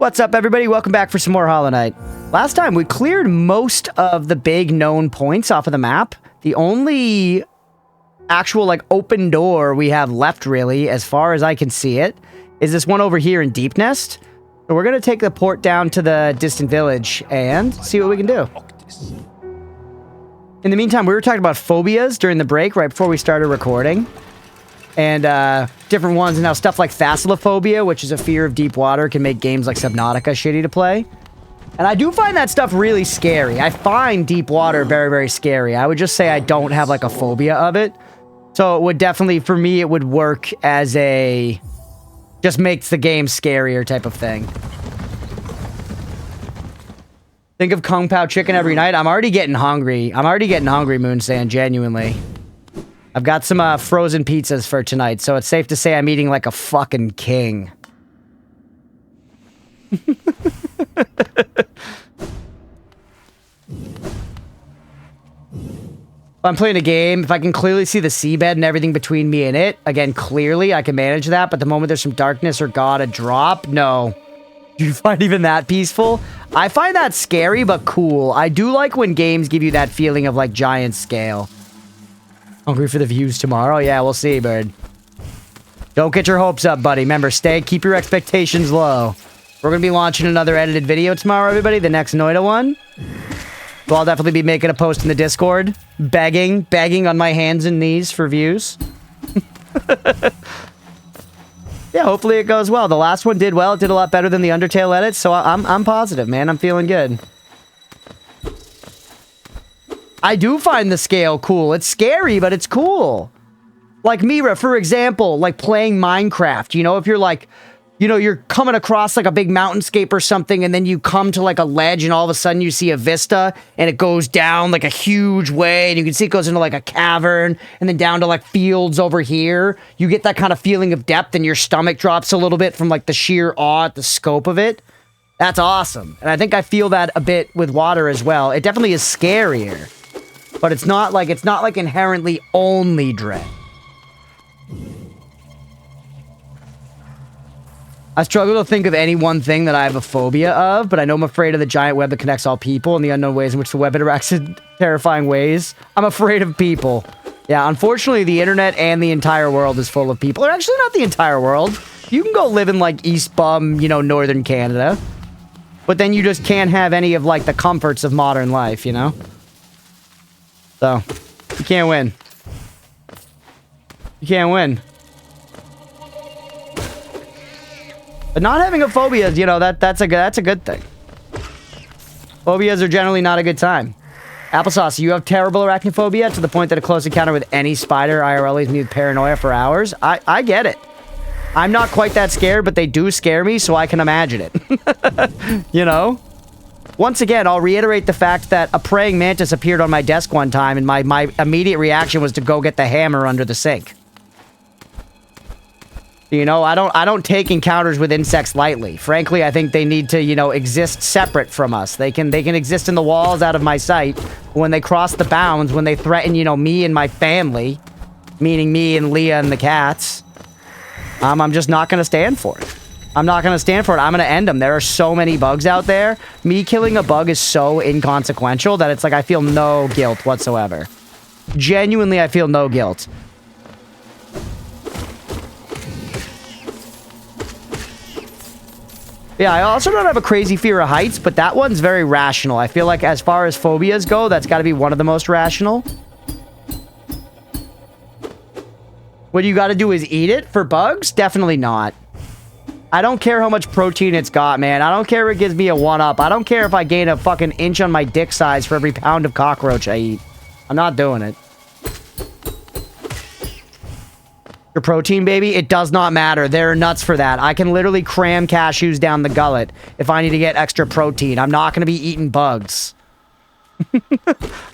What's up, everybody? Welcome back for some more Hollow Knight. Last time, we cleared most of the big known points off of the map. The only actual, like, open door we have left, really, as far as I can see it, is this one over here in Deep Nest. So we're going to take the port down to the distant village and see what we can do. In the meantime, we were talking about phobias during the break, right before we started recording. And different ones, and how stuff like thalassophobia, which is a fear of deep water, can make games like Subnautica shitty to play. And I do find that stuff really scary. I find deep water very, very scary. I would just say I don't have like a phobia of it. So it would definitely, for me, it would work as a just makes the game scarier type of thing. Think of Kung Pao chicken every night. I'm already getting hungry. Moonsand, genuinely. I've got some frozen pizzas for tonight, so it's safe to say I'm eating like a fucking king. I'm playing a game, if I can clearly see the seabed and everything between me and it, again, clearly I can manage that, but the moment there's some darkness or God, a drop, no. Do you find even that peaceful? I find that scary, but cool. I do like when games give you that feeling of, like, giant scale. Hungry for the views tomorrow? Yeah, we'll see, bird. Don't get your hopes up, buddy. Remember, keep your expectations low. We're going to be launching another edited video tomorrow, everybody. The next Noida one. So I'll definitely be making a post in the Discord. Begging on my hands and knees for views. Yeah, hopefully it goes well. The last one did well. It did a lot better than the Undertale edit, so I'm positive, man. I'm feeling good. I do find the scale cool. It's scary, but it's cool. Like Mira, for example, like playing Minecraft. You know, if you're like, you know, you're coming across like a big mountainscape or something, and then you come to like a ledge, and all of a sudden you see a vista, and it goes down like a huge way, and you can see it goes into like a cavern, and then down to like fields over here. You get that kind of feeling of depth, and your stomach drops a little bit from like the sheer awe at the scope of it. That's awesome. And I think I feel that a bit with water as well. It definitely is scarier. But it's not like inherently only dread. I struggle to think of any one thing that I have a phobia of, but I know I'm afraid of the giant web that connects all people and the unknown ways in which the web interacts in terrifying ways. I'm afraid of people. Yeah, unfortunately, the internet and the entire world is full of people. Or actually, not the entire world. You can go live in, like, East Bum, you know, northern Canada. But then you just can't have any of, like, the comforts of modern life, you know? So, you can't win. You can't win. But not having a phobia, you know, that's a good thing. Phobias are generally not a good time. Applesauce, you have terrible arachnophobia to the point that a close encounter with any spider IRL leaves me with paranoia for hours. I get it. I'm not quite that scared, but they do scare me, so I can imagine it. You know? Once again, I'll reiterate the fact that a praying mantis appeared on my desk one time, and my immediate reaction was to go get the hammer under the sink. You know, I don't take encounters with insects lightly. Frankly, I think they need to, you know, exist separate from us. They can exist in the walls out of my sight. When they cross the bounds, when they threaten, you know, me and my family, meaning me and Leah and the cats, I'm just not going to stand for it. I'm not going to stand for it. I'm going to end them. There are so many bugs out there. Me killing a bug is so inconsequential that it's like I feel no guilt whatsoever. Genuinely, I feel no guilt. Yeah, I also don't have a crazy fear of heights, but that one's very rational. I feel like as far as phobias go, that's got to be one of the most rational. What you got to do is eat it for bugs? Definitely not. I don't care how much protein it's got, man. I don't care if it gives me a 1-up. I don't care if I gain a fucking inch on my dick size for every pound of cockroach I eat. I'm not doing it. Your protein, baby? It does not matter. They're nuts for that. I can literally cram cashews down the gullet if I need to get extra protein. I'm not going to be eating bugs.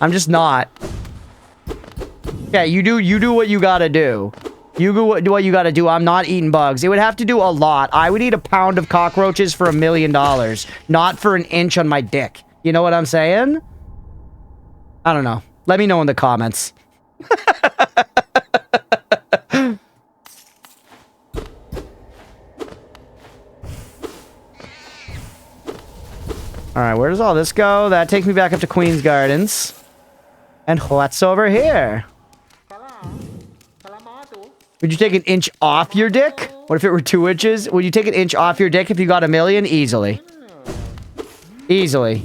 I'm just not. Yeah, you do what you gotta do. You do what you gotta do. I'm not eating bugs. It would have to do a lot. I would eat a pound of cockroaches for $1 million, not for an inch on my dick. You know what I'm saying? I don't know. Let me know in the comments. Alright, where does all this go? That takes me back up to Queen's Gardens. And what's over here? Would you take an inch off your dick? What if it were 2 inches? Would you take an inch off your dick if you got $1 million? Easily. Easily.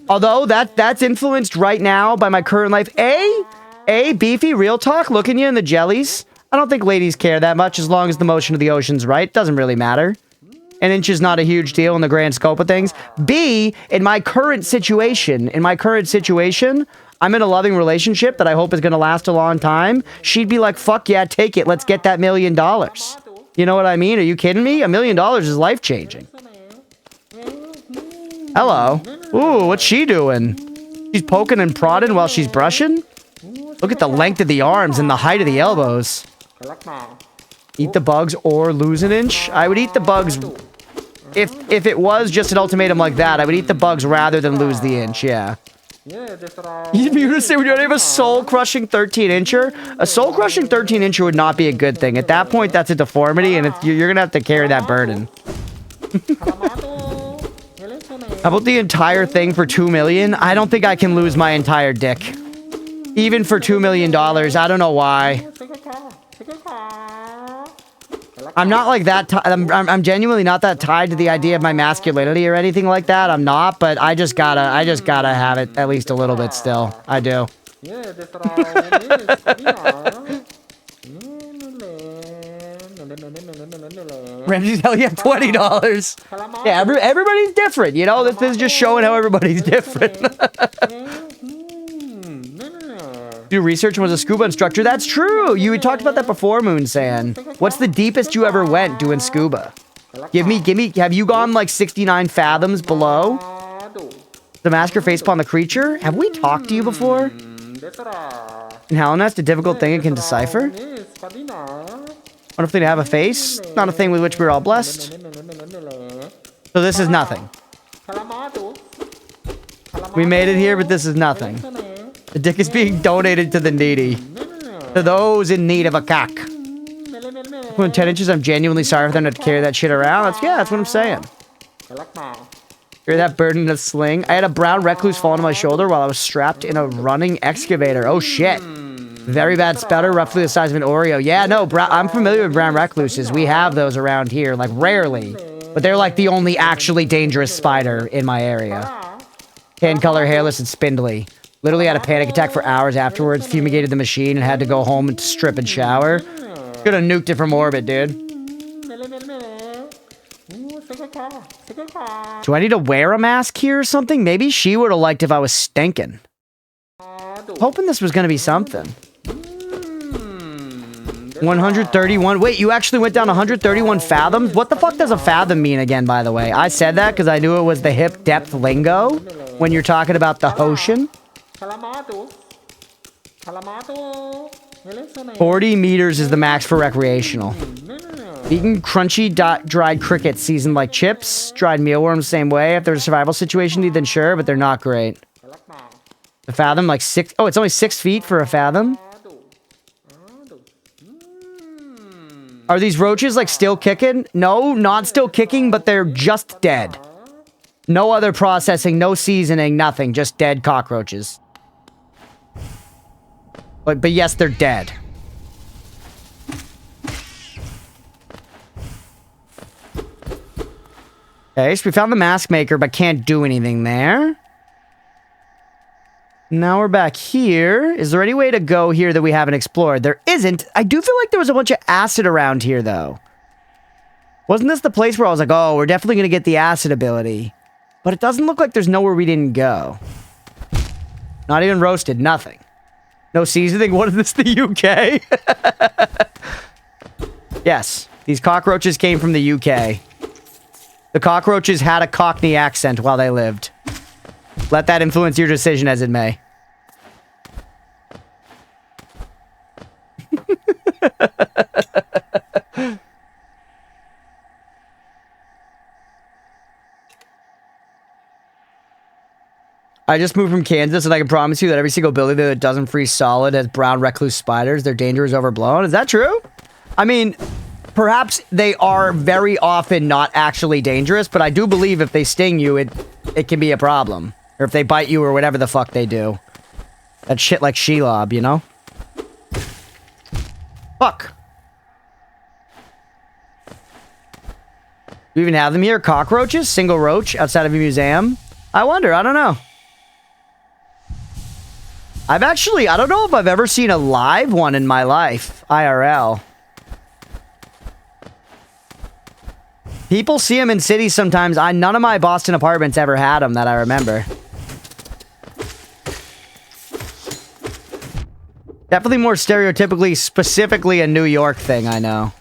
Although, that's influenced right now by my current life. Beefy, real talk, looking you in the jellies. I don't think ladies care that much as long as the motion of the ocean's right. Doesn't really matter. An inch is not a huge deal in the grand scope of things. B, in my current situation, I'm in a loving relationship that I hope is going to last a long time. She'd be like, fuck yeah, take it. Let's get that $1 million. You know what I mean? Are you kidding me? $1 million is life-changing. Hello. Ooh, what's she doing? She's poking and prodding while she's brushing? Look at the length of the arms and the height of the elbows. Eat the bugs or lose an inch? I would eat the bugs. If it was just an ultimatum like that, I would eat the bugs rather than lose the inch, yeah. You'd be gonna say, would you have a soul-crushing 13-incher? A soul-crushing 13-incher would not be a good thing. At that point, that's a deformity, and you're gonna have to carry that burden. How about the entire thing for $2 million? I don't think I can lose my entire dick. Even for $2 million, I don't know why. I'm not like that. I'm genuinely not that tied to the idea of my masculinity or anything like that. I'm not, but I just gotta have it at least a little bit still. I do. Ramsey's hell yeah, $20. Yeah, everybody's different, you know? This is just showing how everybody's different. Do research and was a scuba instructor. That's true. You had talked about that before, Moonsan. What's the deepest you ever went doing scuba? Give me, have you gone like 69 fathoms below? The mask your facepalm the creature? Have we talked to you before? In Hallownest, a difficult thing it can decipher? Wonderful thing to have a face. Not a thing with which we're all blessed. So this is nothing. We made it here, but this is nothing. The dick is being donated to the needy. To those in need of a cock. When 10 inches, I'm genuinely sorry for them to carry that shit around. That's what I'm saying. Carry that burden in a sling. I had a brown recluse fall on my shoulder while I was strapped in a running excavator. Oh shit. Very bad spouter, roughly the size of an Oreo. Yeah, no, I'm familiar with brown recluses. We have those around here, like rarely. But they're like the only actually dangerous spider in my area. Tan color, hairless, and spindly. Literally had a panic attack for hours afterwards, fumigated the machine, and had to go home and strip and shower. Could have nuked it from orbit, dude. Do I need to wear a mask here or something? Maybe she would have liked if I was stinking. Hoping this was going to be something. 131. Wait, you actually went down 131 fathoms? What the fuck does a fathom mean again, by the way? I said that because I knew it was the hip depth lingo when you're talking about the ocean. 40 meters is the max for recreational. Eating crunchy dried crickets seasoned like chips. Dried mealworms same way. If there's a survival situation, then sure, but they're not great. The fathom, like 6... Oh, it's only 6 feet for a fathom? Are these roaches, like, still kicking? No, not still kicking, but they're just dead. No other processing, no seasoning, nothing. Just dead cockroaches. But yes, they're dead. Okay, so we found the mask maker, but can't do anything there. Now we're back here. Is there any way to go here that we haven't explored? There isn't. I do feel like there was a bunch of acid around here, though. Wasn't this the place where I was like, oh, we're definitely going to get the acid ability? But it doesn't look like there's nowhere we didn't go. Not even roasted. Nothing. No seasoning. What is this, the UK? Yes. These cockroaches came from the UK. The cockroaches had a Cockney accent while they lived. Let that influence your decision as it may. I just moved from Kansas, and I can promise you that every single building that doesn't freeze solid has brown recluse spiders. Their danger is overblown. Is that true? I mean, perhaps they are very often not actually dangerous, but I do believe if they sting you, it can be a problem. Or if they bite you or whatever the fuck they do. That shit like Shelob, you know? Fuck. Do we even have them here? Cockroaches? Single roach outside of a museum? I wonder. I don't know. I don't know if I've ever seen a live one in my life. IRL. People see them in cities sometimes. None of my Boston apartments ever had them that I remember. Definitely more stereotypically, specifically a New York thing, I know.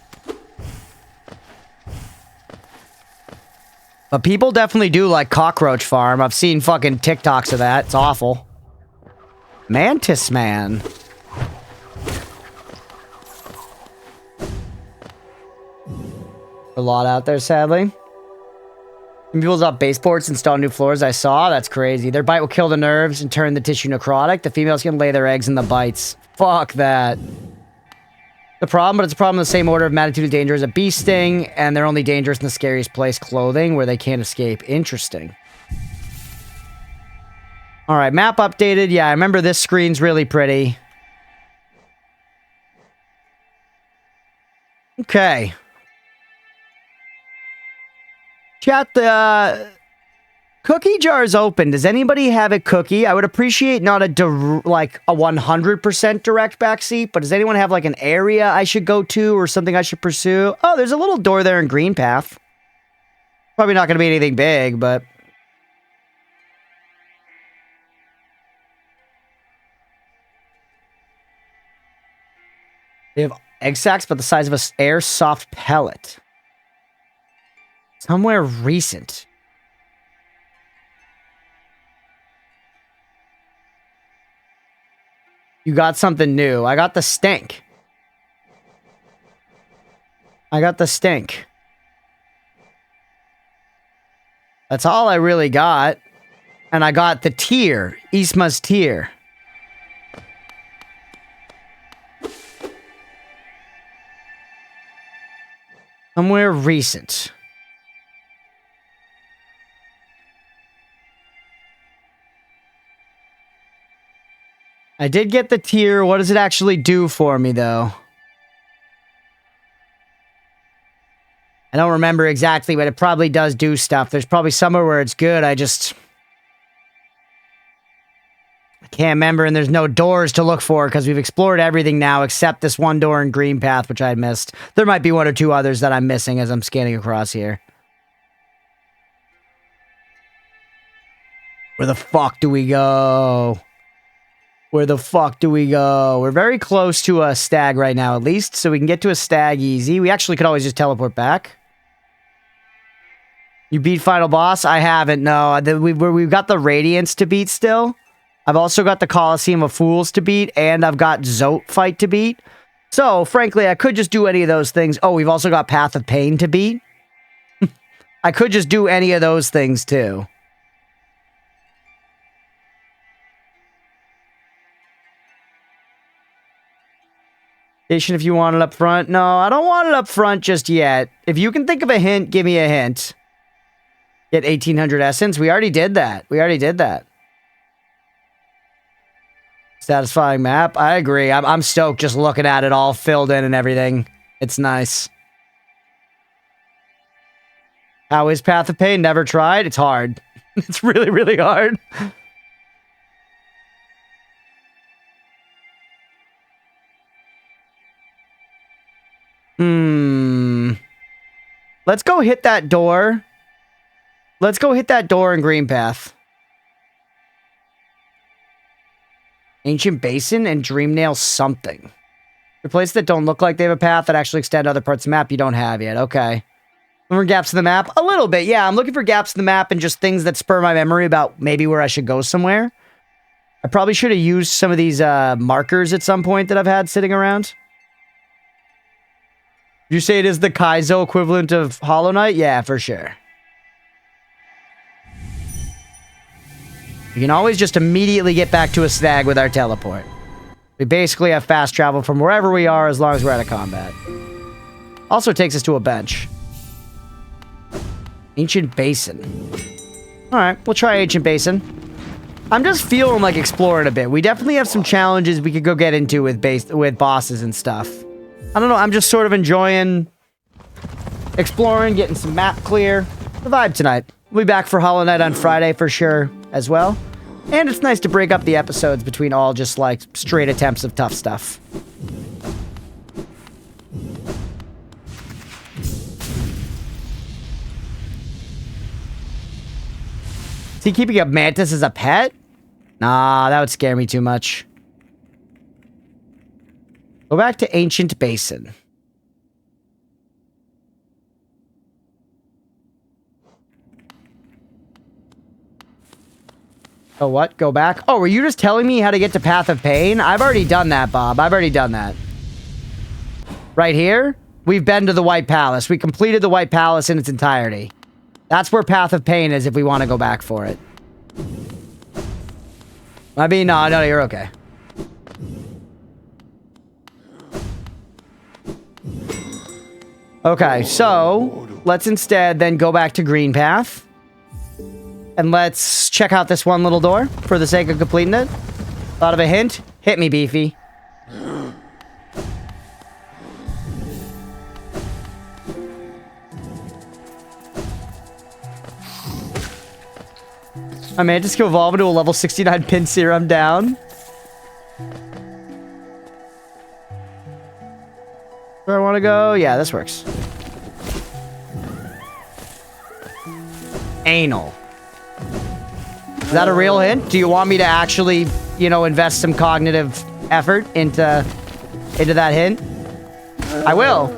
But people definitely do like cockroach farm. I've seen fucking TikToks of that. It's awful. Mantis Man. A lot out there, sadly. When people drop baseboards, install new floors, I saw. That's crazy. Their bite will kill the nerves and turn the tissue necrotic. The females can lay their eggs in the bites. Fuck that. The problem, but it's a problem in the same order of magnitude of danger as a bee sting, and they're only dangerous in the scariest place, clothing, where they can't escape. Interesting. Alright, map updated. Yeah, I remember this screen's really pretty. Okay. Chat, the cookie jar is open. Does anybody have a cookie? I would appreciate not a 100% direct backseat, but does anyone have like an area I should go to or something I should pursue? Oh, there's a little door there in Green Path. Probably not going to be anything big, but... They have egg sacs, but the size of an airsoft pellet. Somewhere recent. You got something new. I got the stink. I got the stink. That's all I really got. And I got the tear. Isma's tear. Somewhere recent. I did get the tier. What does it actually do for me, though? I don't remember exactly, but it probably does do stuff. There's probably somewhere where it's good. I can't remember, and there's no doors to look for because we've explored everything now except this one door in Green Path, which I had missed. There might be one or two others that I'm missing as I'm scanning across here. Where the fuck do we go? Where the fuck do we go? We're very close to a stag right now, at least, so we can get to a stag easy. We actually could always just teleport back. You beat final boss? I haven't, no. We've got the Radiance to beat still. I've also got the Coliseum of Fools to beat, and I've got Zote fight to beat. So, frankly, I could just do any of those things. Oh, we've also got Path of Pain to beat. I could just do any of those things, too. Station if you want it up front. No, I don't want it up front just yet. If you can think of a hint, give me a hint. Get 1800 essence. We already did that. Satisfying map. I agree. I'm stoked just looking at it all filled in and everything. It's nice. How is Path of Pain? Never tried. It's hard. It's really, really hard. Let's go hit that door. Let's go hit that door in Green Path. Ancient Basin and Dreamnail something. The places that don't look like they have a path that actually extend to other parts of the map you don't have yet. Okay. Looking for gaps in the map? A little bit, yeah. I'm looking for gaps in the map and just things that spur my memory about maybe where I should go somewhere. I probably should have used some of these markers at some point that I've had sitting around. You say it is the Kaizo equivalent of Hollow Knight? Yeah, for sure. You can always just immediately get back to a stag with our teleport. We basically have fast travel from wherever we are as long as we're out of combat. Also takes us to a bench. Ancient Basin. Alright, we'll try Ancient Basin. I'm just feeling like exploring a bit. We definitely have some challenges we could go get into with bosses and stuff. I don't know, I'm just sort of enjoying exploring, getting some map clear. The vibe tonight. We'll be back for Hollow Knight on Friday for sure as well. And it's nice to break up the episodes between all just like straight attempts of tough stuff. Is he keeping a mantis as a pet? Nah, that would scare me too much. Go back to Ancient Basin. Oh, what? Go back? Oh, were you just telling me how to get to Path of Pain? I've already done that, Bob. I've already done that. Right here, we've been to the White Palace. We completed the White Palace in its entirety. That's where Path of Pain is if we want to go back for it. I mean, no, you're okay. Okay, so let's instead then go back to Green Path. And let's check out this one little door for the sake of completing it. Thought of a hint? Hit me, Beefy. I managed to evolve into a level 69 pin serum down. Where I want to go? Yeah, this works. Anal. Is that a real hint? Do you want me to actually, you know, invest some cognitive effort into that hint? I will.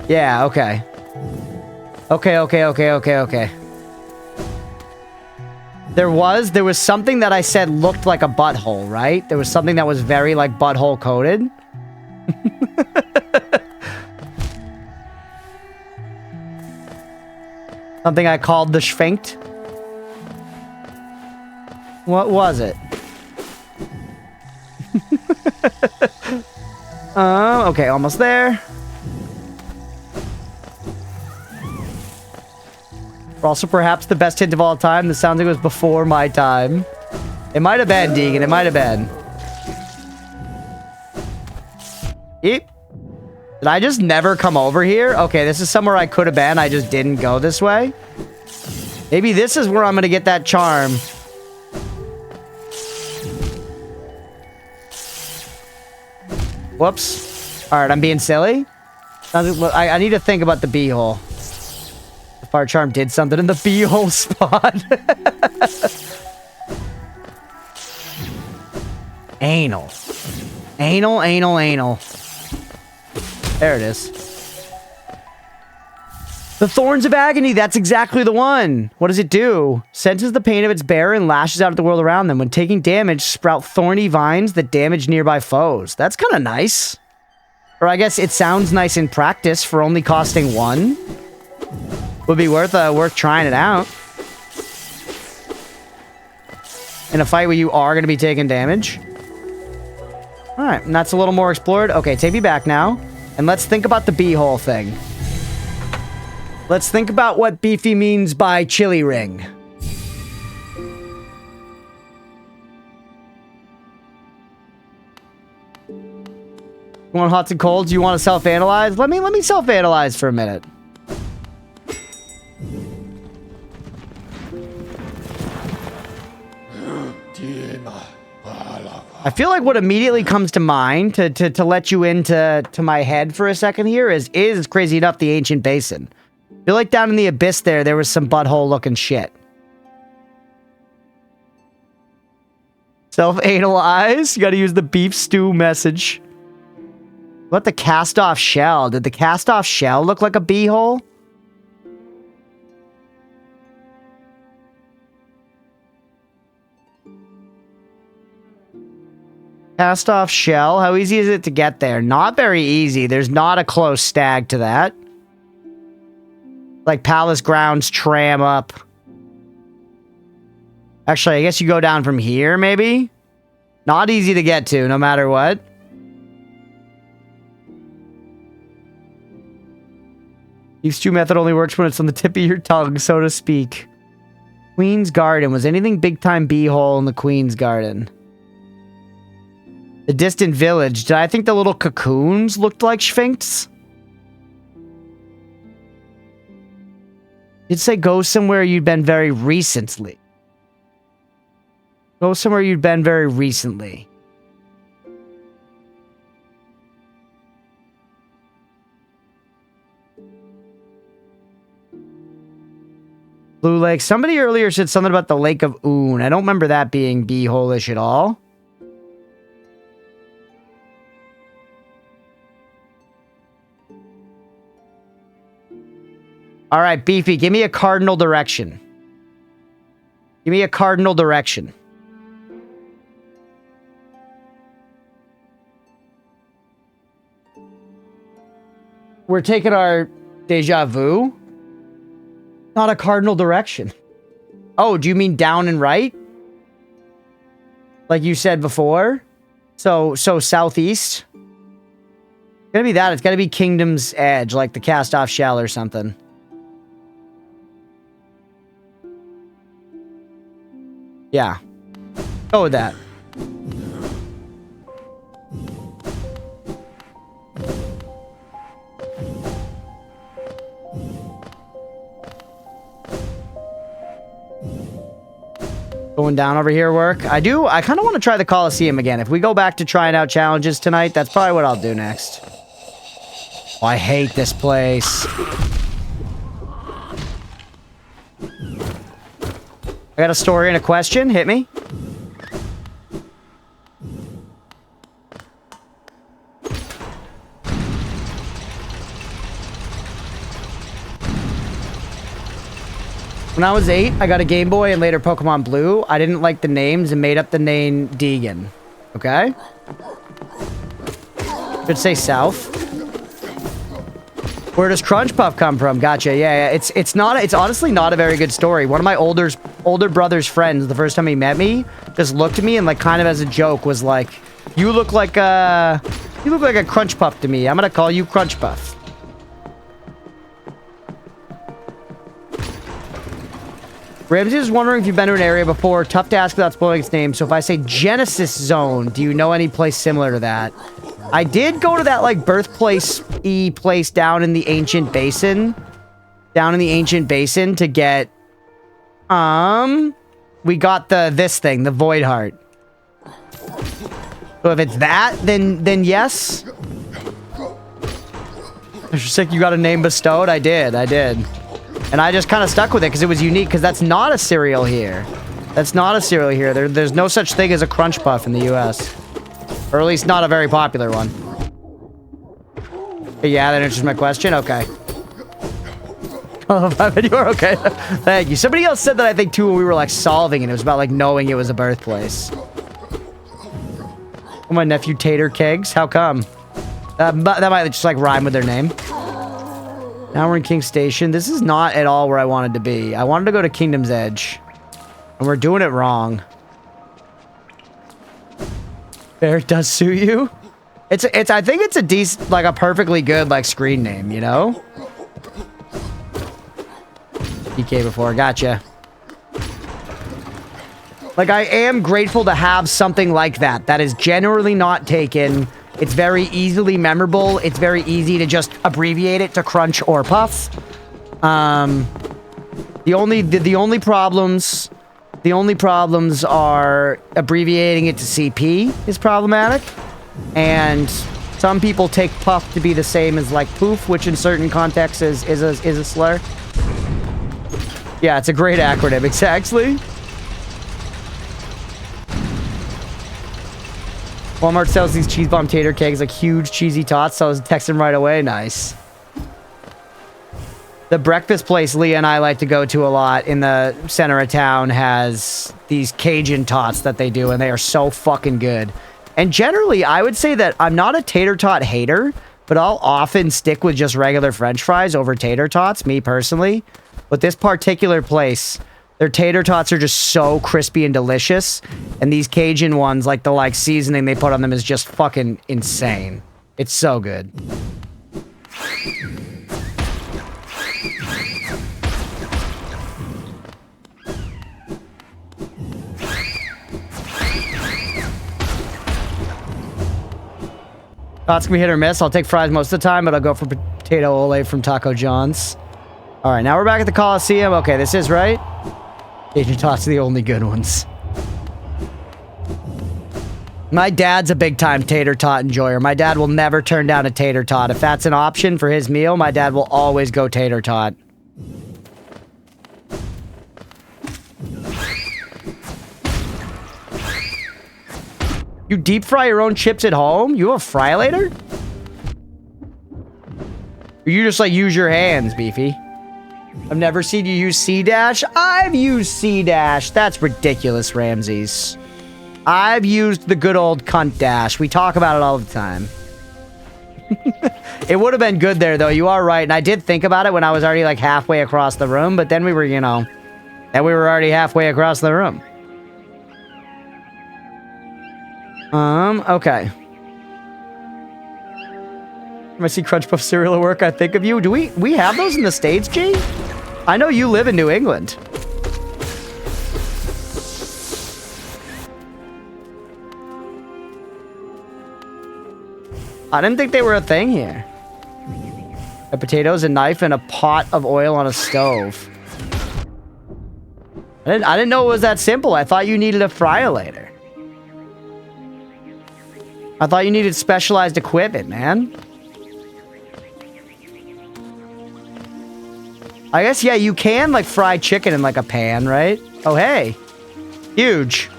Yeah, okay. Okay. There was something that I said looked like a butthole, right? There was something that was very, like, butthole coated. Something I called the Schwenkt. What was it? Okay, almost there. Also, perhaps the best hint of all time. This sounds like it was before my time. It might have been, Deegan. It might have been. Yep. Did I just never come over here? Okay, this is somewhere I could have been. I just didn't go this way. Maybe this is where I'm going to get that charm. Whoops. Alright, I'm being silly. I need to think about the beehole. The fire charm did something in the beehole spot. Anal. Anal. There it is. The Thorns of Agony, that's exactly the one. What does it do? Senses the pain of its bearer and lashes out at the world around them. When taking damage, sprout thorny vines that damage nearby foes. That's kind of nice. Or I guess it sounds nice in practice for only costing one. Would be worth trying it out. In a fight where you are going to be taking damage. Alright, and that's a little more explored. Okay, take me back now. And let's think about the beehole thing. Let's think about what Beefy means by chili ring. You want hots and colds? You want to self-analyze? Let me self-analyze for a minute. I feel like what immediately comes to mind to let you into my head for a second here is crazy enough the Ancient Basin. I feel like down in the abyss there was some butthole looking shit. Self-analyze? You gotta use the beef stew message. What the cast-off shell? Did the cast-off shell look like a beehole? Cast-off shell? How easy is it to get there? Not very easy. There's not a close stag to that. Like Palace Grounds tram up. Actually, I guess you go down from here, maybe? Not easy to get to, no matter what. Beef stew method only works when it's on the tip of your tongue, so to speak. Queen's Garden. Was anything big time bee-hole in the Queen's Garden? The distant village. Did I think the little cocoons looked like sphinx? You'd say go somewhere you'd been very recently. Go somewhere you'd been very recently. Blue Lake. Somebody earlier said something about the Lake of Oon. I don't remember that being bee-hole-ish at all. All right, Beefy, give me a cardinal direction. Give me a cardinal direction. We're taking our deja vu? Not a cardinal direction. Oh, do you mean down and right? Like you said before? So southeast? It's gonna be that. It's gotta be Kingdom's Edge, like the cast-off shell or something. Yeah. Go with that. Going down over here work. I kind of want to try the Coliseum again. If we go back to trying out challenges tonight, that's probably what I'll do next. Oh, I hate this place. I got a story and a question. Hit me. When I was 8, I got a Game Boy and later Pokemon Blue. I didn't like the names and made up the name Deegan. Okay? Should say South. Where does Crunchpuff come from? Gotcha. Yeah. It's honestly not a very good story. One of my older brother's friends, the first time he met me, just looked at me and like kind of as a joke was like, "You look like a Crunchpuff to me. I'm gonna call you Crunchpuff." Ramsey is wondering if you've been to an area before. Tough to ask without spoiling its name. So if I say Genesis Zone, do you know any place similar to that? I did go to that, like, birthplace-y place down in the Ancient Basin. Down in the Ancient Basin to get... We got this thing, the Void Heart. So if it's that, then yes. Mr. Sick, you got a name bestowed? I did. And I just kind of stuck with it because it was unique, because that's not a cereal here. That's not a cereal here. There's no such thing as a Crunchpuff in the US. Or at least not a very popular one. But yeah, that answers my question? Okay. Oh, you are okay. Thank you. Somebody else said that, I think, too, when we were, like, solving it. It was about, like, knowing it was a birthplace. Oh, my nephew Tater Kegs? How come? That might just, like, rhyme with their name. Now we're in King Station. This is not at all where I wanted to be. I wanted to go to Kingdom's Edge. And we're doing it wrong. Bear does suit you? I think it's a decent, like a perfectly good, like, screen name, you know? PK before, gotcha. Like, I am grateful to have something like that. That is generally not taken. It's very easily memorable. It's very easy to just abbreviate it to Crunch or Puff. The only problems are abbreviating it to CP is problematic. And some people take Puff to be the same as like Poof, which in certain contexts is a slur. Yeah, it's a great acronym, exactly. Walmart sells these cheese bomb tater kegs, like huge cheesy tots, so I was texting right away. Nice. The breakfast place Leah and I like to go to a lot in the center of town has these Cajun tots that they do, and they are so fucking good. And generally, I would say that I'm not a tater tot hater, but I'll often stick with just regular French fries over tater tots, me personally. But this particular place, their tater tots are just so crispy and delicious. And these Cajun ones, like the seasoning they put on them is just fucking insane. It's so good. Tots can be hit or miss. I'll take fries most of the time, but I'll go for potato ole from Taco John's. All right, now we're back at the Coliseum. Okay, this is right. Asian tots are the only good ones. My dad's a big-time tater tot enjoyer. My dad will never turn down a tater tot. If that's an option for his meal, my dad will always go tater tot. You deep fry your own chips at home? You have a fry-later? Or you just, like, use your hands, Beefy? I've never seen you use C-Dash. I've used C-Dash. That's ridiculous, Ramses. I've used the good old cunt dash. We talk about it all the time. It would have been good there, though. You are right. And I did think about it when I was already, like, halfway across the room. But then we were, you know... Then we were already halfway across the room. Okay. When I see Crunchpuff cereal at work, I think of you. Do we have those in the States, G? I know you live in New England. I didn't think they were a thing here. A potatoes, a knife, and a pot of oil on a stove. I didn't know it was that simple. I thought you needed a fryer-later. I thought you needed specialized equipment, man. I guess, yeah, you can, like, fry chicken in, like, a pan, right? Oh, hey. Huge.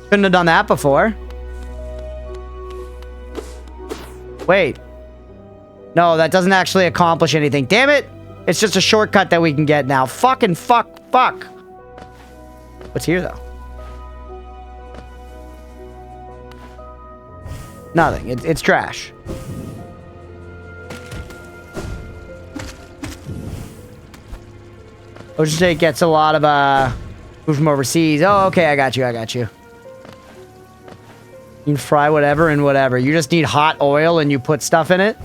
Couldn't have done that before. Wait. No, that doesn't actually accomplish anything. Damn it! It's just a shortcut that we can get now. Fucking fuck. What's here, though? Nothing. It's trash. Ocean State gets a lot of, food from overseas. Oh, okay, I got you. You can fry whatever and whatever. You just need hot oil and you put stuff in it.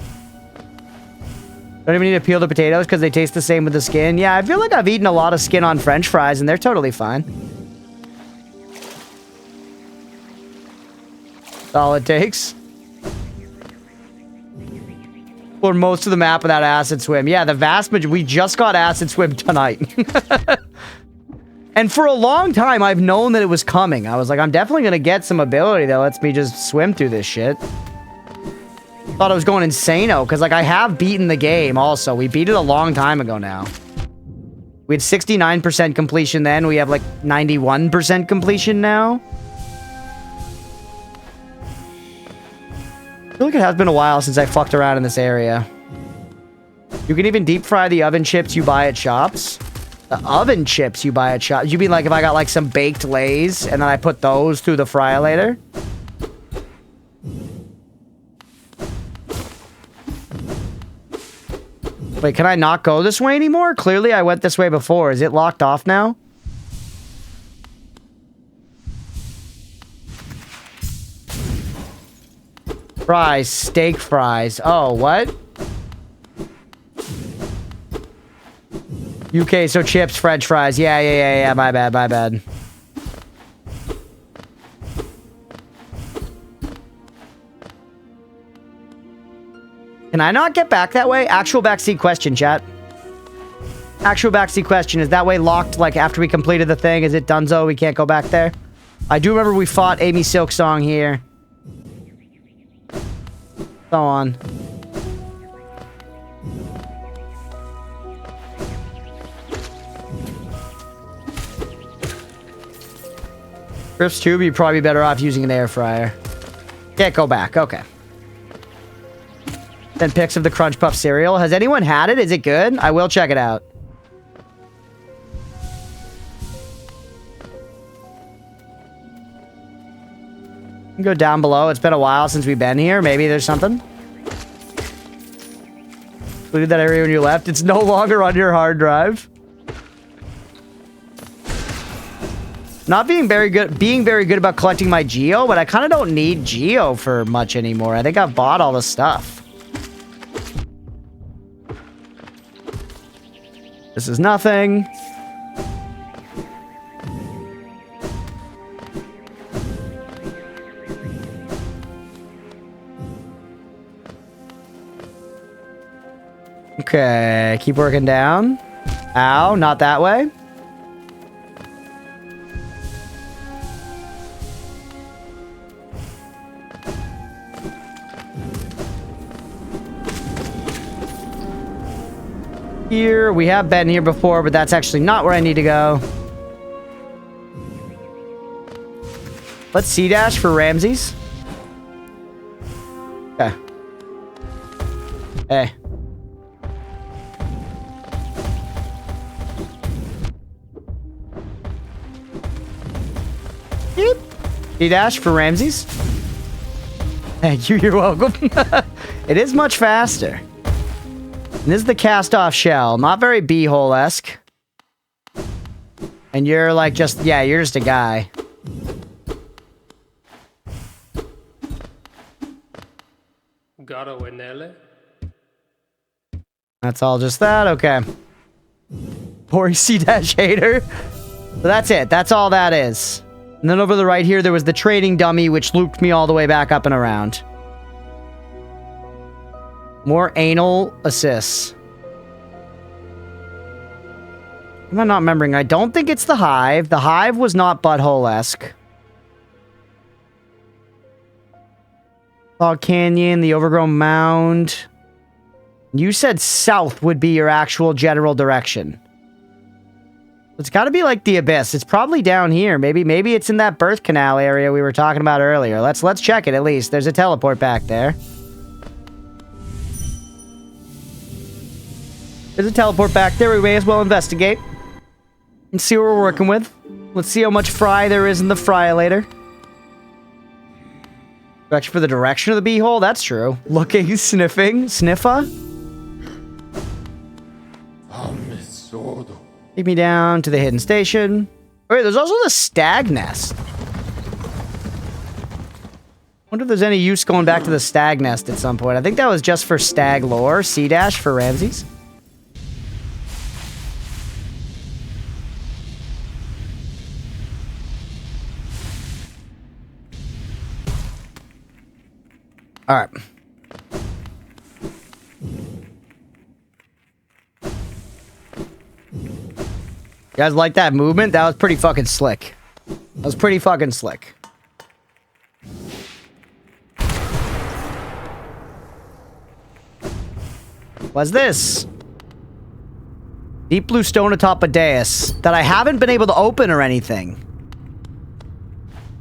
Don't even need to peel the potatoes because they taste the same with the skin. Yeah, I feel like I've eaten a lot of skin on French fries and they're totally fine. That's all it takes. Or most of the map without acid swim. Yeah, the vast majority. We just got acid swim tonight. And for a long time, I've known that it was coming. I was like, I'm definitely going to get some ability that lets me just swim through this shit. Thought I was going insane-o, because, like, I have beaten the game also. We beat it a long time ago now. We had 69% completion then. We have, like, 91% completion now. I feel like it has been a while since I fucked around in this area. You can even deep fry the oven chips you buy at shops. The oven chips you buy at shops. You mean like if I got like some baked Lays and then I put those through the fryer later? Wait, can I not go this way anymore? Clearly I went this way before. Is it locked off now? Fries, steak fries. Oh, what? UK, so chips, French fries. Yeah, my bad. Can I not get back that way? Actual backseat question, chat. Actual backseat question. Is that way locked, like, after we completed the thing? Is it donezo? We can't go back there? I do remember we fought Amy Silksong here. So on. Griff's tube, you'd probably be better off using an air fryer. Can't go back. Okay. Then pics of the Crunchpuff cereal. Has anyone had it? Is it good? I will check it out. Go down below. It's been a while since we've been here. Maybe there's something. Included that area when you left. It's no longer on your hard drive. Not being very good about collecting my Geo, but I kind of don't need Geo for much anymore. I think I've bought all the stuff. This is nothing. Okay, keep working down. Ow, not that way. Here, we have been here before, but that's actually not where I need to go. Let's C-dash for Ramses. Okay. Hey. Beep. C-dash for Ramses. Thank you, you're welcome. It is much faster. And this is the cast-off shell. Not very B-hole-esque. And you're like just... Yeah, you're just a guy. That's all just that? Okay. Poor C-dash hater. So that's it. That's all that is. And then over the right here, there was the trading dummy, which looped me all the way back up and around. More anal assists. Am I not remembering? I don't think it's the hive. The hive was not butthole-esque. Fog Canyon, the overgrown mound. You said south would be your actual general direction. It's got to be like the abyss. It's probably down here. Maybe it's in that birth canal area we were talking about earlier. Let's check it at least. There's a teleport back there. There's a teleport back there. We may as well investigate and see what we're working with. Let's see how much fry there is in the fry-lator. Direction for the direction of the bee-hole? That's true. Looking, sniffing, sniffa. Take me down to the hidden station. Oh, wait, there's also the stag nest. Wonder if there's any use going back to the stag nest at some point. I think that was just for stag lore. C-dash for Ramses. All right. You guys like that movement? That was pretty fucking slick. That was pretty fucking slick. What's this? Deep blue stone atop a dais that I haven't been able to open or anything.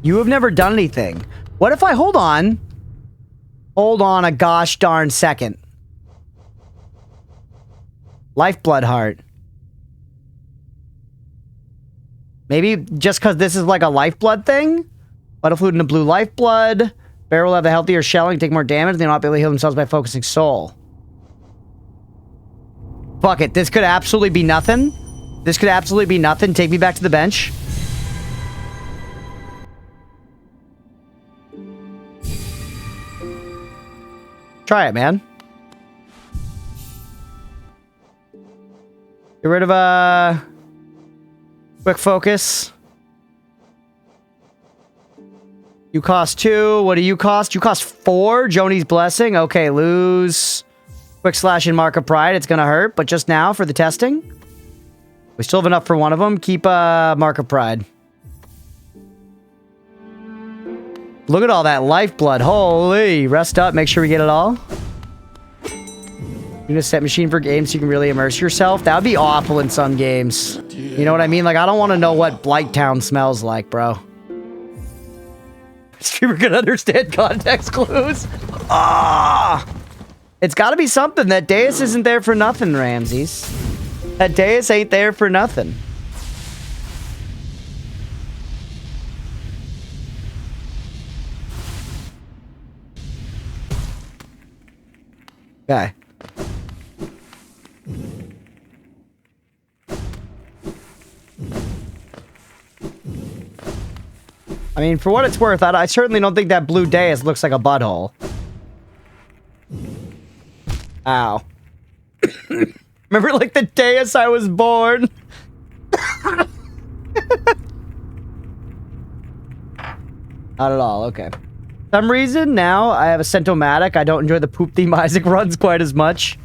You have never done anything. What if I hold on? Hold on a gosh darn second. Lifeblood heart. Maybe just because this is like a lifeblood thing? Blood fluid into blue lifeblood. Bear will have the healthier shelling, take more damage. They will not be able to heal themselves by focusing soul. Fuck it. This could absolutely be nothing. This could absolutely be nothing. Take me back to the bench. Try it, man. Get rid of quick focus. You cost 2. What do you cost? You cost 4. Joni's blessing. Okay, lose. Quick slash and mark of pride. It's gonna hurt, but just now for the testing. We still have enough for one of them. Keep mark of pride. Look at all that lifeblood. Holy. Rest up. Make sure we get it all. You need a set machine for games so you can really immerse yourself. That would be awful in some games. You know what I mean? Like, I don't want to know what Blighttown smells like, bro. Streamer can understand context clues. Ah! It's got to be something. That dais isn't there for nothing, Ramses. That dais ain't there for nothing. Okay. I mean, for what it's worth, I certainly don't think that blue dais looks like a butthole. Ow. Remember, like, the dais I was born? Not at all, okay. For some reason, now I have a Sentomatic. I don't enjoy the poop theme Isaac runs quite as much.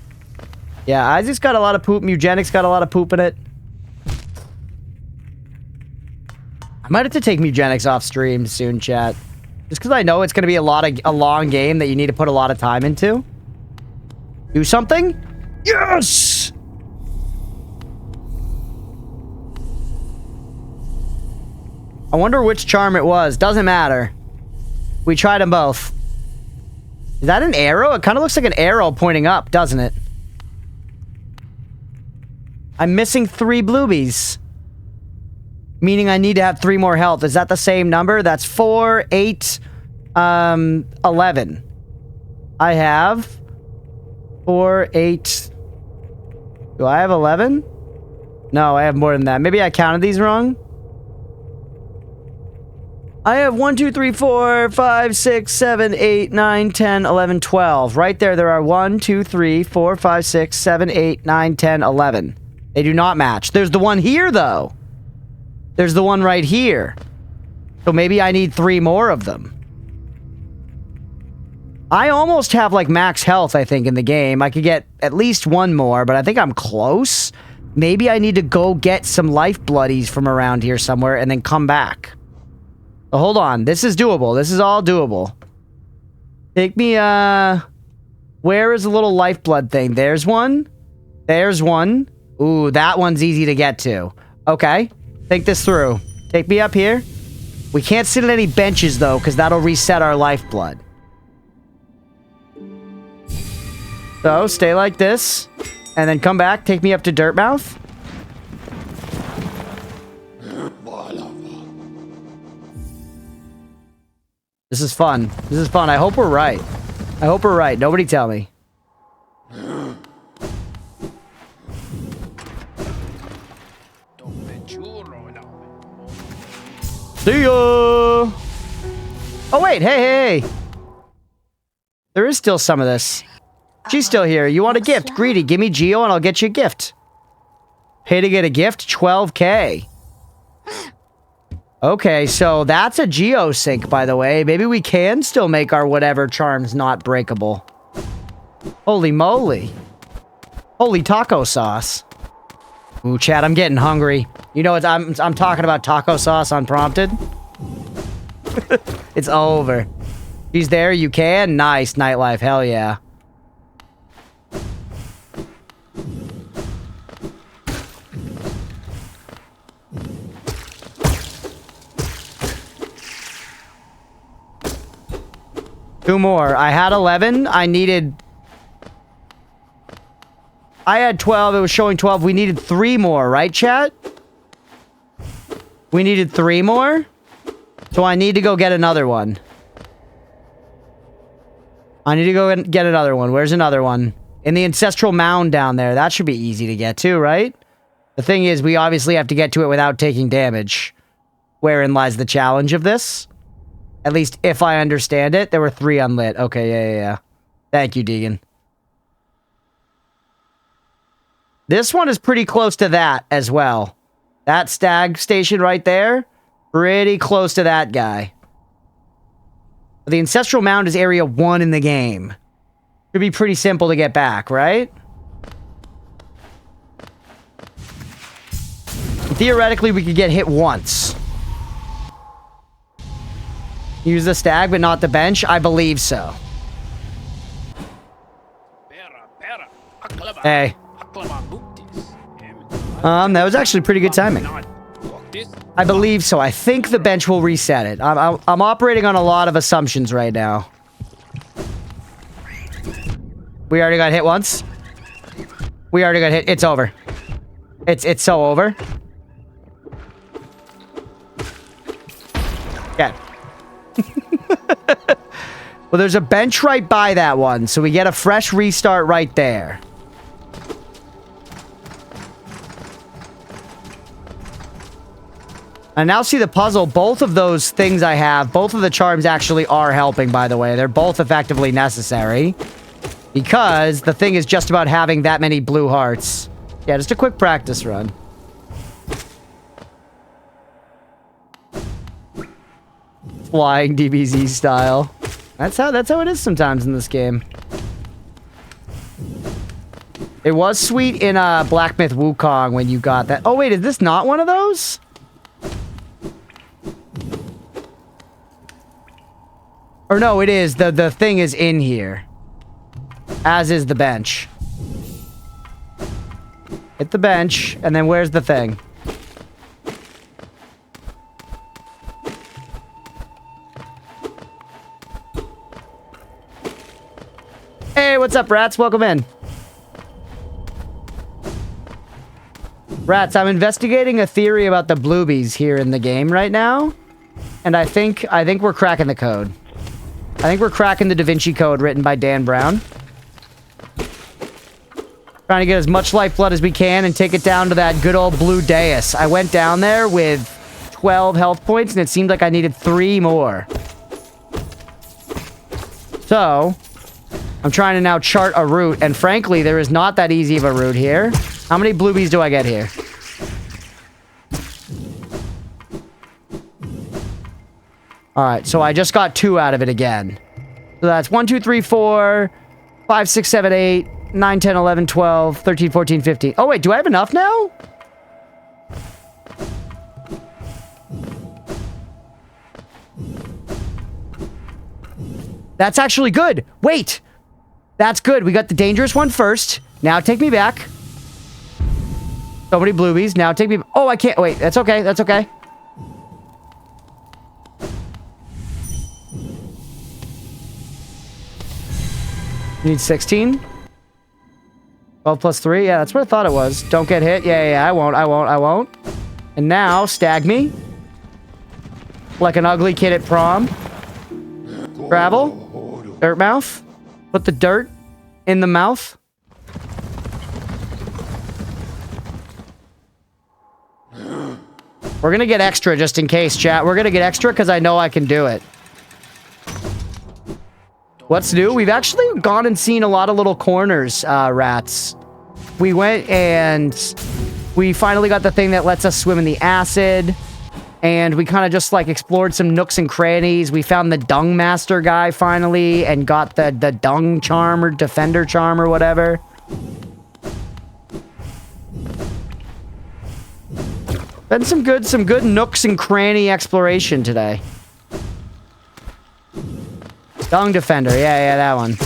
Yeah, Isaac's got a lot of poop. Mugenic's got a lot of poop in it. I might have to take Mugenics off stream soon, chat. Just because I know it's going to be a long game that you need to put a lot of time into. Do something? Yes! I wonder which charm it was. Doesn't matter. We tried them both. Is that an arrow? It kind of looks like an arrow pointing up, doesn't it? I'm missing 3 bluebies. Meaning I need to have 3 more health. Is that the same number? That's 4, 8, 11. I have 4, 8. Do I have 11? No, I have more than that. Maybe I counted these wrong. I have 1, 2, 3, 4, 5, 6, 7, 8, 9, 10, 11, 12. Right there are 1, 2, 3, 4, 5, 6, 7, 8, 9, 10, 11. They do not match. There's the one here, though. There's the one right here. So maybe I need 3 more of them. I almost have, like, max health, I think, in the game. I could get at least 1 more, but I think I'm close. Maybe I need to go get some life bloodies from around here somewhere and then come back. But hold on. This is doable. This is all doable. Take me, where is the little lifeblood thing? There's one. There's one. Ooh, that one's easy to get to. Okay. Think this through. Take me up here. We can't sit at any benches, though, because that'll reset our lifeblood. So, stay like this. And then come back. Take me up to Dirtmouth. This is fun. This is fun. I hope we're right. I hope we're right. Nobody tell me. See ya! Oh, wait. Hey, hey. There is still some of this. She's still here. You want a gift? Greedy. Give me Geo and I'll get you a gift. Pay to get a gift? 12K. Okay, so that's a Geo sync, by the way. Maybe we can still make our whatever charms not breakable. Holy moly. Holy taco sauce. Ooh, chat, I'm getting hungry. You know, I'm talking about taco sauce unprompted. It's over. She's there, you can? Nice, nightlife, hell yeah. Two more. I had 11. I had 12. It was showing 12. We needed 3 more, right, chat? We needed 3 more? So I need to go get another one. I need to go and get another one. Where's another one? In the ancestral mound down there. That should be easy to get to, right? The thing is, we obviously have to get to it without taking damage. Wherein lies the challenge of this. At least if I understand it. There were 3 unlit. Okay, yeah. Thank you, Deegan. This one is pretty close to that as well. That stag station right there. Pretty close to that guy. The ancestral mound is area 1 in the game. Should be pretty simple to get back, right? Theoretically, we could get hit once. Use the stag, but not the bench? I believe so. Hey. That was actually pretty good timing. I believe so. I think the bench will reset it. I'm operating on a lot of assumptions right now. We already got hit once. We already got hit. It's over. It's so over. Okay. Well, there's a bench right by that one, so we get a fresh restart right there. I now see the puzzle. Both of those things I have, both of the charms actually are helping, by the way. They're both effectively necessary. Because the thing is just about having that many blue hearts. Yeah, just a quick practice run. Flying DBZ style. That's how it is sometimes in this game. It was sweet in Black Myth Wukong when you got that. Oh, wait, is this not one of those? Or no, it is. The thing is in here. As is the bench. Hit the bench, and then where's the thing? Hey, what's up, rats? Welcome in. Rats, I'm investigating a theory about the bluebies here in the game right now. And I think we're cracking the code. I think we're cracking the Da Vinci Code written by Dan Brown. Trying to get as much lifeblood as we can and take it down to that good old blue dais. I went down there with 12 health points and it seemed like I needed 3 more. So, I'm trying to now chart a route, and frankly, there is not that easy of a route here. How many bluebies do I get here? Alright, so I just got 2 out of it again. So that's 1, 2, 3, 4, 5, 6, 7, 8, 9, 10, 11, 12, 13, 14, 15. Oh, wait, do I have enough now? That's actually good. Wait. That's good. We got the dangerous one first. Now take me back. So many bluebies. Now take me... Oh, I can't... Wait, that's okay. That's okay. You need 16? 12 plus 3? Yeah, that's what I thought it was. Don't get hit. Yeah, I won't. And now, stag me. Like an ugly kid at prom. Gravel. Dirt mouth. Put the dirt in the mouth. We're gonna get extra just in case, chat. We're gonna get extra because I know I can do it. What's new? We've actually gone and seen a lot of little corners, rats. We went and we finally got the thing that lets us swim in the acid. And we kind of just like explored some nooks and crannies. We found the dung master guy finally and got the dung charm or defender charm or whatever. Been some good nooks and cranny exploration today. Dung defender, yeah, that one.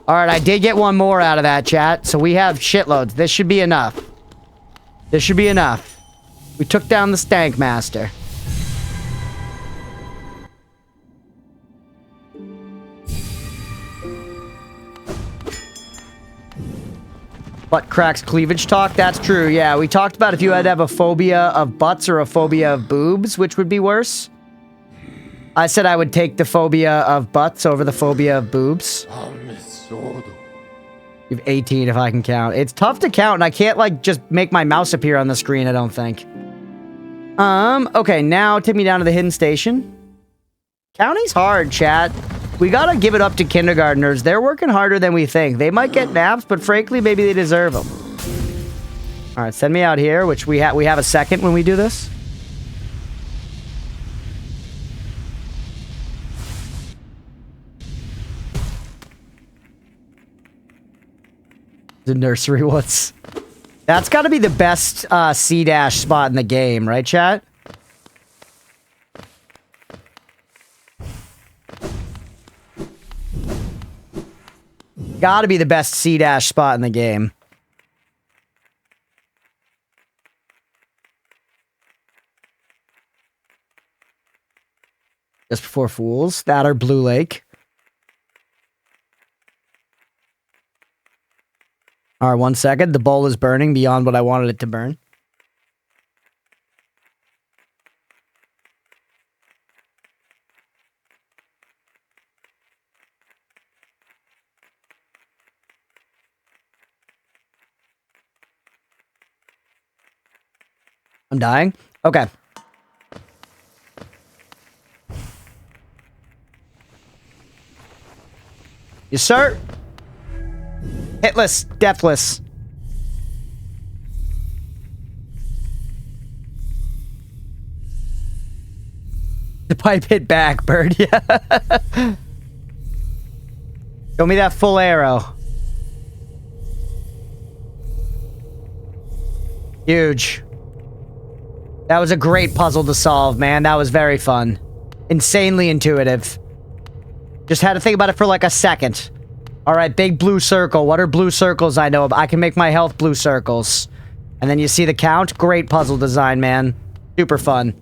Alright, I did get one more out of that, chat. So we have shitloads. This should be enough. This should be enough. We took down the stank master. Butt cracks cleavage talk? That's true, yeah. We talked about if you had to have a phobia of butts or a phobia of boobs, which would be worse. I said I would take the phobia of butts over the phobia of boobs. You have 18 if I can count. It's tough to count, and I can't, like, just make my mouse appear on the screen, I don't think. Okay, now take me down to the hidden station. Counting's hard, chat. We gotta give it up to kindergartners. They're working harder than we think. They might get naps, but frankly, maybe they deserve them. Alright, send me out here, which we have a second when we do this. The nursery what's... That's gotta be the best C- spot in the game, right, chat? Gotta be the best C- spot in the game. Just before Fools. That or Blue Lake. Alright, 1 second. The bowl is burning beyond what I wanted it to burn. I'm dying? Okay. Yes, sir. Hitless. Deathless. The pipe hit back, bird. Yeah. Show me that full arrow. Huge. That was a great puzzle to solve, man. That was very fun. Insanely intuitive. Just had to think about it for like a second. Alright, big blue circle. What are blue circles I know of? I can make my health blue circles. And then you see the count? Great puzzle design, man. Super fun.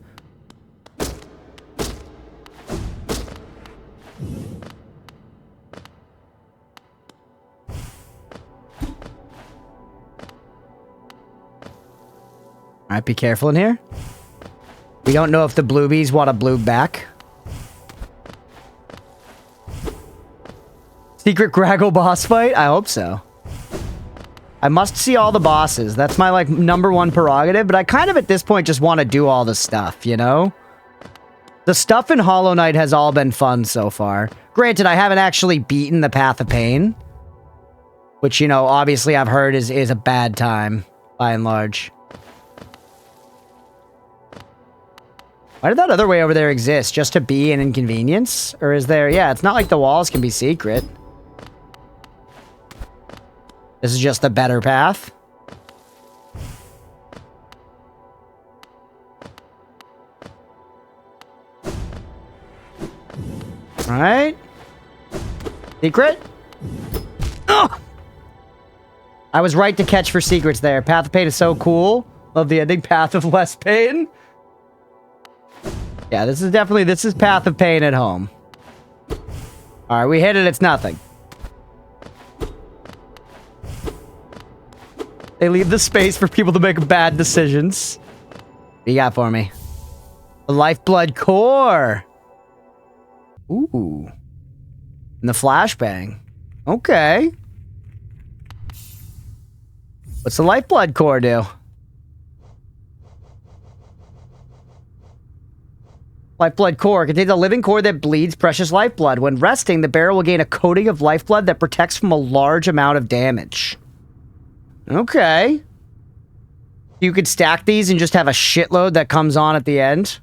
Alright, be careful in here. We don't know if the bluebies want a blue back. Secret Graggle boss fight? I hope so. I must see all the bosses. That's my, like, #1 prerogative, but I kind of, at this point, just want to do all the stuff, you know? The stuff in Hollow Knight has all been fun so far. Granted, I haven't actually beaten the Path of Pain. Which, you know, obviously I've heard is a bad time, by and large. Why did that other way over there exist? Just to be an inconvenience? Or is there... Yeah, it's not like the walls can be secret. This is just the better path. Alright. Secret? Ugh! I was right to catch for secrets there. Path of Pain is so cool. Love the ending. Path of Less Pain. Yeah, this is Path of Pain at home. Alright, we hit it, it's nothing. They leave the space for people to make bad decisions. What you got for me? The Lifeblood Core. Ooh. And the Flashbang. Okay. What's the Lifeblood Core do? Lifeblood Core contains a living core that bleeds precious lifeblood. When resting, the barrel will gain a coating of lifeblood that protects from a large amount of damage. Okay. You could stack these and just have a shitload that comes on at the end.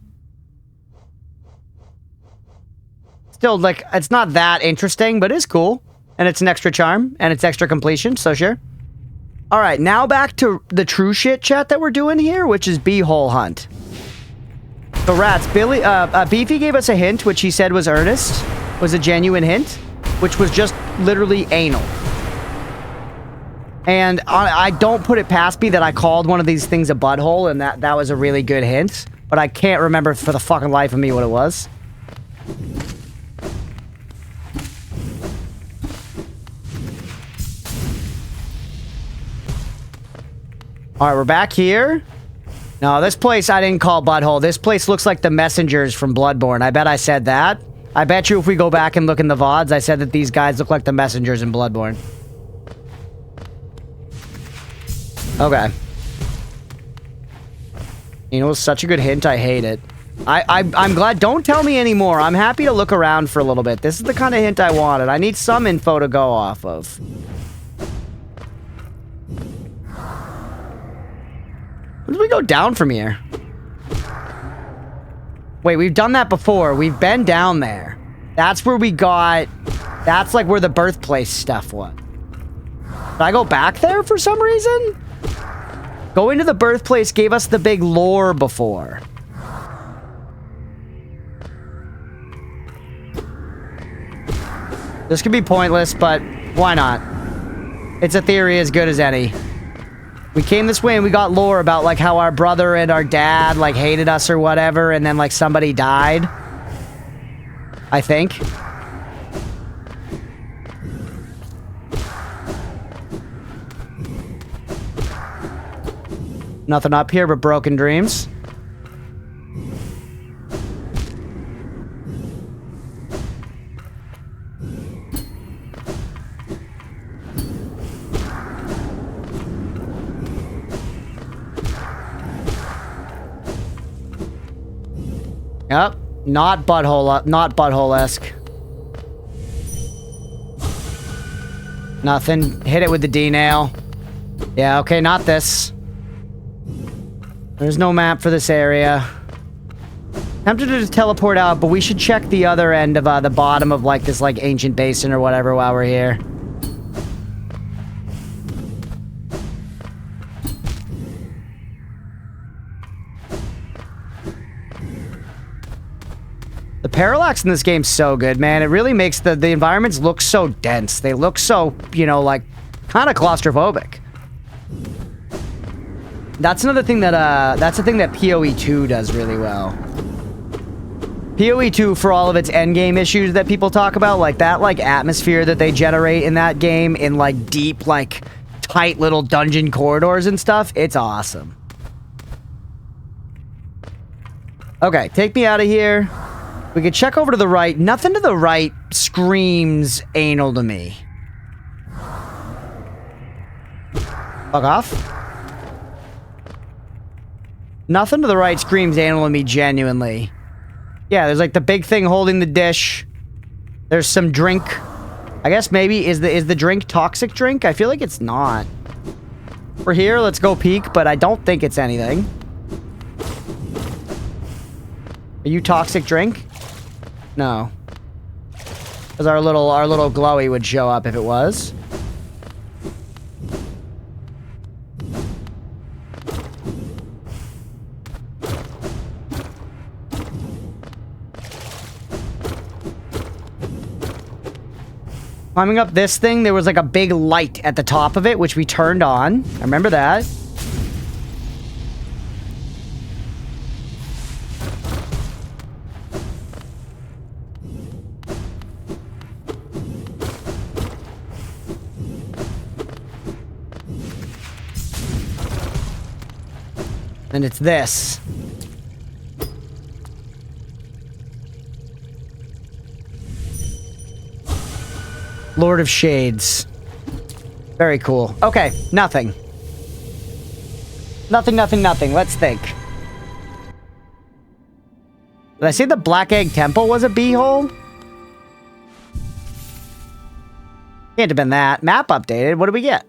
Still, like, it's not that interesting, but it's cool. And it's an extra charm, and it's extra completion, so sure. Alright, now back to the true shit chat that we're doing here, which is Beehole Hunt. So rats, Beefy gave us a hint, which he said was earnest, was a genuine hint, which was just literally anal. And I don't put it past me that I called one of these things a butthole, and that was a really good hint, but I can't remember for the fucking life of me what it was. Alright, we're back here. No, this place I didn't call butthole. This place looks like the messengers from Bloodborne. I bet I said that. I bet you if we go back and look in the VODs, I said that these guys look like the messengers in Bloodborne. Okay. You know, it's such a good hint, I hate it. I'm glad, don't tell me anymore. I'm happy to look around for a little bit. This is the kind of hint I wanted. I need some info to go off of. Where do we go down from here? Wait, we've done that before. We've been down there. That's where we got... That's like where the birthplace stuff was. Did I go back there for some reason? Going to the birthplace gave us the big lore before. This could be pointless, but why not? It's a theory as good as any. We came this way and we got lore about, like, how our brother and our dad, like, hated us or whatever, and then, like, somebody died. I think. Nothing up here but broken dreams. Yep, not butthole-esque. Nothing. Hit it with the D-nail. Yeah, okay, not this. There's no map for this area. Tempted to just teleport out, but we should check the other end of the bottom of like this like ancient basin or whatever while we're here. The parallax in this game's so good, man. It really makes the environments look so dense. They look so, you know, like kind of claustrophobic. That's another thing that that's the thing that PoE 2 does really well. PoE 2, for all of its endgame issues that people talk about, like that like atmosphere that they generate in that game in like deep, like tight little dungeon corridors and stuff, it's awesome. Okay, take me out of here. We could check over to the right. Nothing to the right screams anal to me. Fuck off. Nothing to the right screams anal to me, genuinely. Yeah, there's like the big thing holding the dish. There's some drink. I guess maybe is the drink toxic drink? I feel like it's not. We're here, let's go peek, but I don't think it's anything. Are you toxic drink? No. Because our little glowy would show up if it was. Climbing up this thing, there was like a big light at the top of it, which we turned on. I remember that. And it's this. Lord of Shades. Very cool. Okay, nothing. Nothing. Let's think. Did I say the Black Egg Temple was a b-hole? Can't have been that. Map updated. What do we get?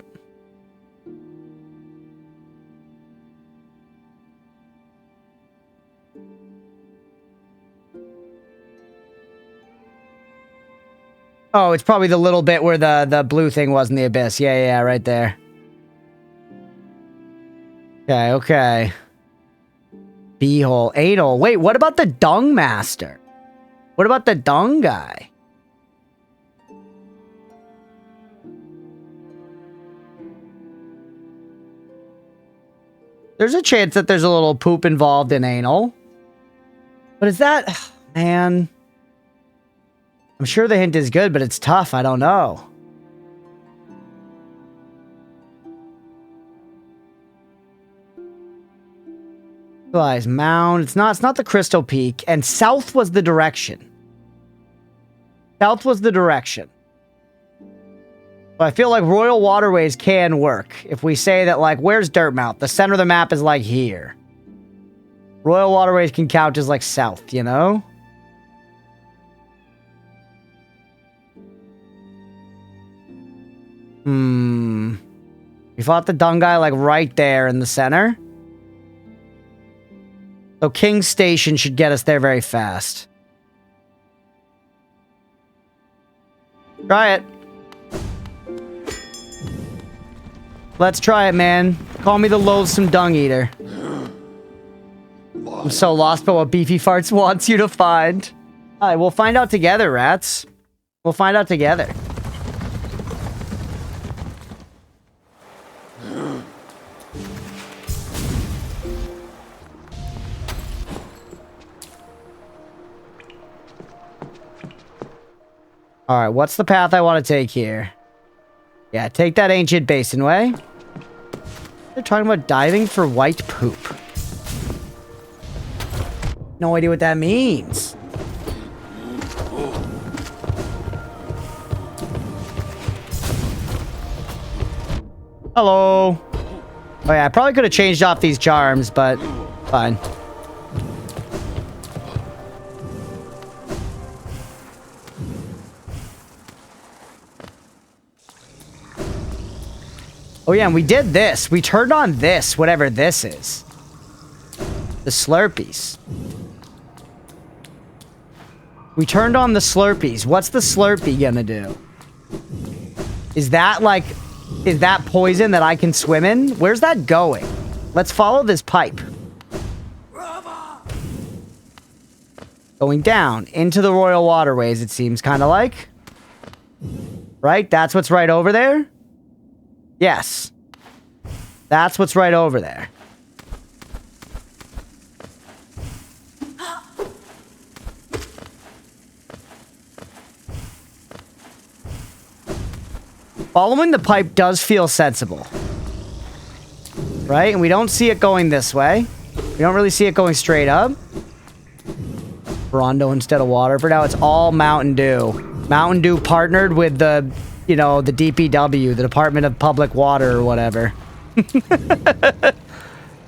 Oh, it's probably the little bit where the blue thing was in the abyss. Yeah, right there. Okay. B-hole. Anal. Wait, what about the dung master? What about the dung guy? There's a chance that there's a little poop involved in anal. But is that... Man... I'm sure the hint is good, but it's tough. I don't know. Lies mound. It's not the Crystal Peak. And south was the direction. South was the direction. But I feel like Royal Waterways can work. If we say that, like, where's Dirtmouth? The center of the map is, like, here. Royal Waterways can count as, like, south, you know? We fought the dung guy, like, right there in the center. So King's Station should get us there very fast. Try it. Let's try it, man. Call me the loathsome dung eater. I'm so lost by what Beefy Farts wants you to find. Alright, we'll find out together, rats. We'll find out together. Alright, what's the path I want to take here? Yeah, take that ancient basin way. They're talking about diving for white poop. No idea what that means. Hello. Oh yeah, I probably could have changed off these charms, but fine. Oh yeah, and we did this. We turned on this, whatever this is. The Slurpees. We turned on the Slurpees. What's the Slurpee gonna do? Is that like... Is that poison that I can swim in? Where's that going? Let's follow this pipe. Going down into the royal waterways, it seems kind of like. Right? That's what's right over there? Yes. That's what's right over there. Following the pipe does feel sensible. Right? And we don't see it going this way. We don't really see it going straight up. Rondo instead of water. For now, it's all Mountain Dew. Mountain Dew partnered with the, you know, the DPW, the Department of Public Water or whatever.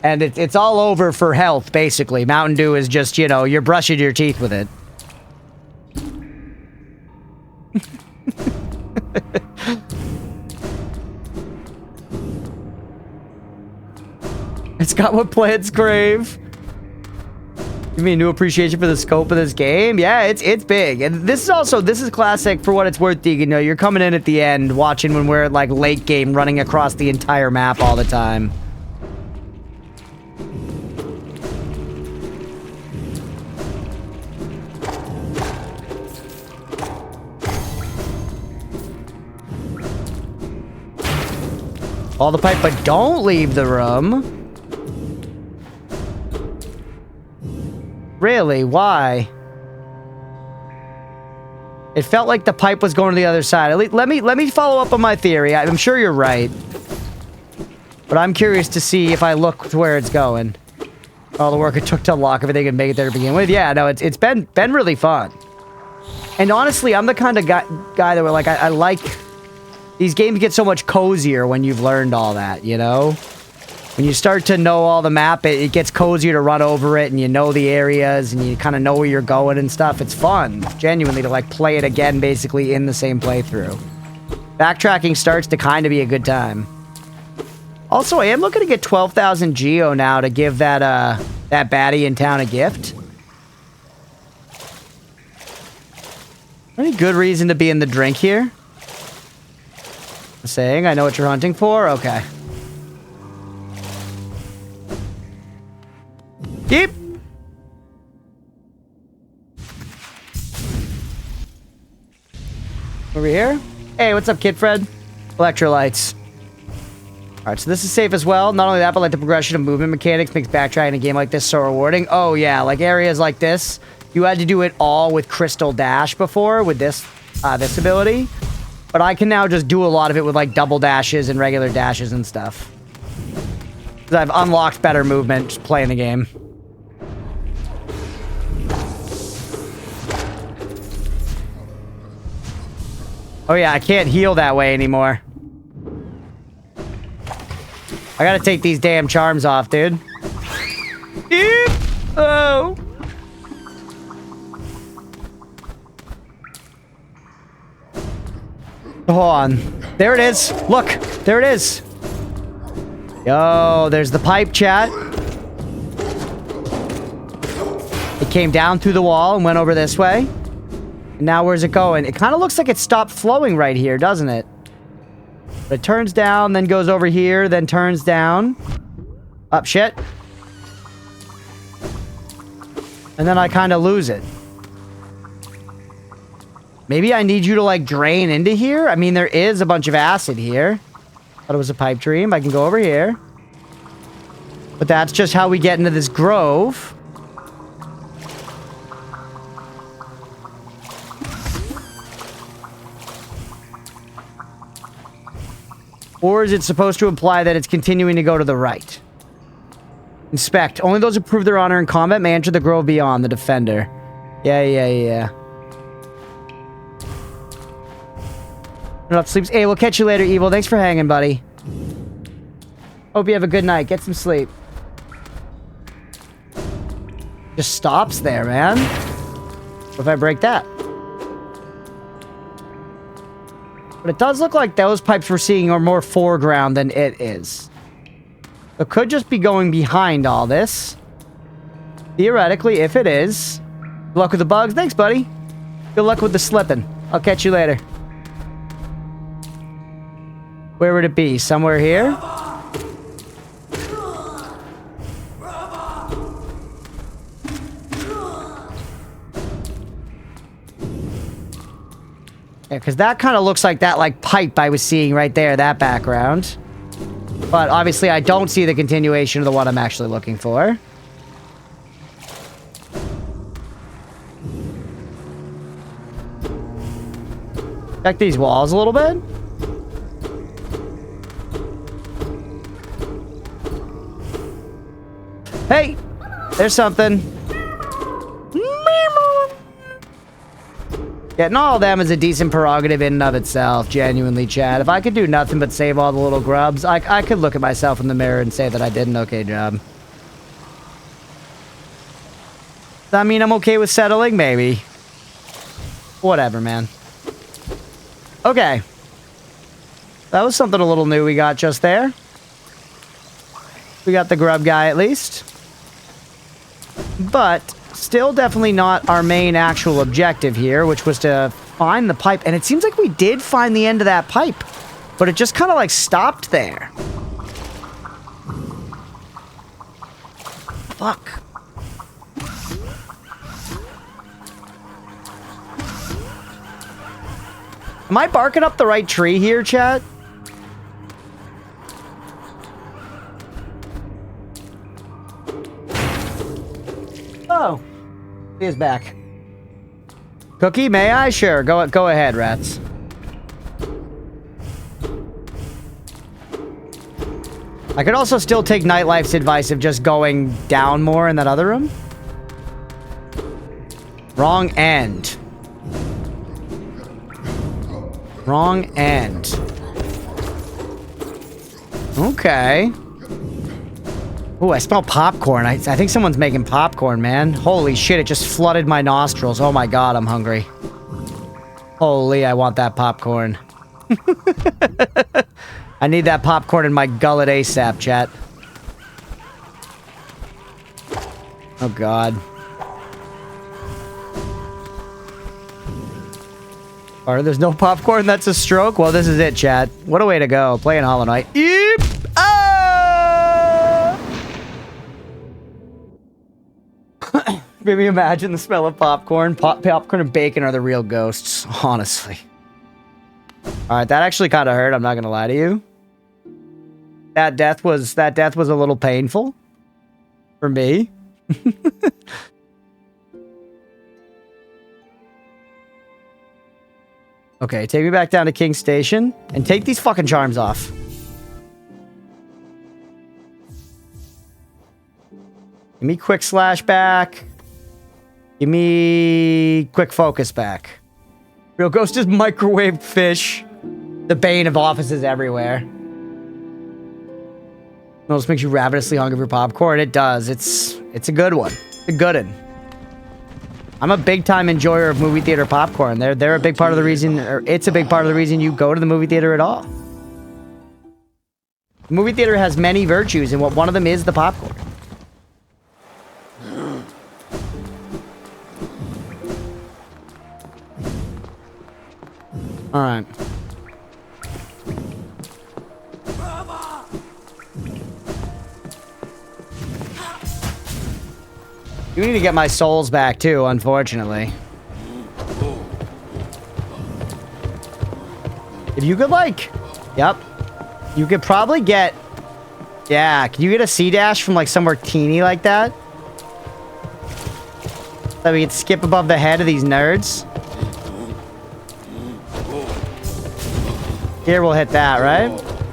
And it's all over for health, basically. Mountain Dew is just, you know, you're brushing your teeth with it. It's got what plants crave. Give me a new appreciation for the scope of this game. Yeah, it's big. And this is classic for what it's worth, you know, you're coming in at the end, watching when we're at, like, late game, running across the entire map all the time. All the pipe, but don't leave the room. Really? Why? It felt like the pipe was going to the other side. At least, let me follow up on my theory. I'm sure you're right. But I'm curious to see if I look to where it's going. All the work it took to unlock everything and make it there to begin with. Yeah, no, it's been really fun. And honestly, I'm the kind of guy that we're like, I like... These games get so much cozier when you've learned all that, you know? When you start to know all the map, it gets cozier to run over it, and you know the areas, and you kind of know where you're going and stuff. It's fun, genuinely, to, like, play it again, basically, in the same playthrough. Backtracking starts to kind of be a good time. Also, I am looking to get 12,000 Geo now to give that baddie in town a gift. Any good reason to be in the drink here? Saying, I know what you're hunting for? Okay. Keep. Over here? Hey, what's up, Kid Fred? Electrolytes. Alright, so this is safe as well. Not only that, but like the progression of movement mechanics makes backtracking in a game like this so rewarding. Oh yeah, like areas like this, you had to do it all with Crystal Dash before, with this ability. But I can now just do a lot of it with, like, double dashes and regular dashes and stuff. Because I've unlocked better movement just playing the game. Oh yeah, I can't heal that way anymore. I gotta take these damn charms off, dude. Eep! Oh! Hold on. There it is. Look. There it is. Yo, there's the pipe, chat. It came down through the wall and went over this way. And now where's it going? It kind of looks like it stopped flowing right here, doesn't it? But it turns down, then goes over here, then turns down. Up, shit. And then I kind of lose it. Maybe I need you to, like, drain into here? I mean, there is a bunch of acid here. Thought it was a pipe dream. I can go over here. But that's just how we get into this grove. Or is it supposed to imply that it's continuing to go to the right? Inspect. Only those who prove their honor in combat may enter the grove beyond the defender. Yeah. Enough sleeps. Hey, we'll catch you later, Evil. Thanks for hanging, buddy. Hope you have a good night. Get some sleep. Just stops there, man. What if I break that? But it does look like those pipes we're seeing are more foreground than it is. It could just be going behind all this. Theoretically, if it is. Good luck with the bugs. Thanks, buddy. Good luck with the slipping. I'll catch you later. Where would it be? Somewhere here? Yeah, because that kind of looks like that, like, pipe I was seeing right there, that background. But obviously I don't see the continuation of the one I'm actually looking for. Check these walls a little bit. Hey! There's something. Getting all of them is a decent prerogative in and of itself, genuinely, Chad. If I could do nothing but save all the little grubs, I could look at myself in the mirror and say that I did an okay job. Does that mean I'm okay with settling? Maybe. Whatever, man. Okay. That was something a little new we got just there. We got the grub guy at least. But still definitely not our main actual objective here, which was to find the pipe. And it seems like we did find the end of that pipe, but it just kind of like stopped there. Fuck. Am I barking up the right tree here, chat? Oh. He is back. Cookie, may I? Sure. Go ahead, rats. I could also still take Nightlife's advice of just going down more in that other room. Wrong end. Wrong end. Okay. Ooh, I smell popcorn. I think someone's making popcorn, man. Holy shit, it just flooded my nostrils. Oh my god, I'm hungry. Holy, I want that popcorn. I need that popcorn in my gullet ASAP, chat. Oh god. Or there's no popcorn? That's a stroke? Well, this is it, chat. What a way to go. Playing Hollow Knight. Eep! Maybe imagine the smell of popcorn. Popcorn and bacon are the real ghosts, honestly. Alright, that actually kind of hurt, I'm not gonna lie to you. That death was a little painful. For me. Okay, take me back down to King Station. And take these fucking charms off. Give me quick slash back. Give me quick focus back. Real ghost is microwave fish. The bane of offices everywhere. It almost makes you ravenously hungry for popcorn. It does. It's a good one. It's a good one. I'm a big time enjoyer of movie theater popcorn. They're a big part of the reason, or it's a big part of the reason you go to the movie theater at all. The movie theater has many virtues, and one of them is the popcorn. Alright. You need to get my souls back too, unfortunately. If you could like... Yep. You could probably get... Yeah, can you get a C-dash from like somewhere teeny like that? So we could skip above the head of these nerds? Here we'll hit that, right?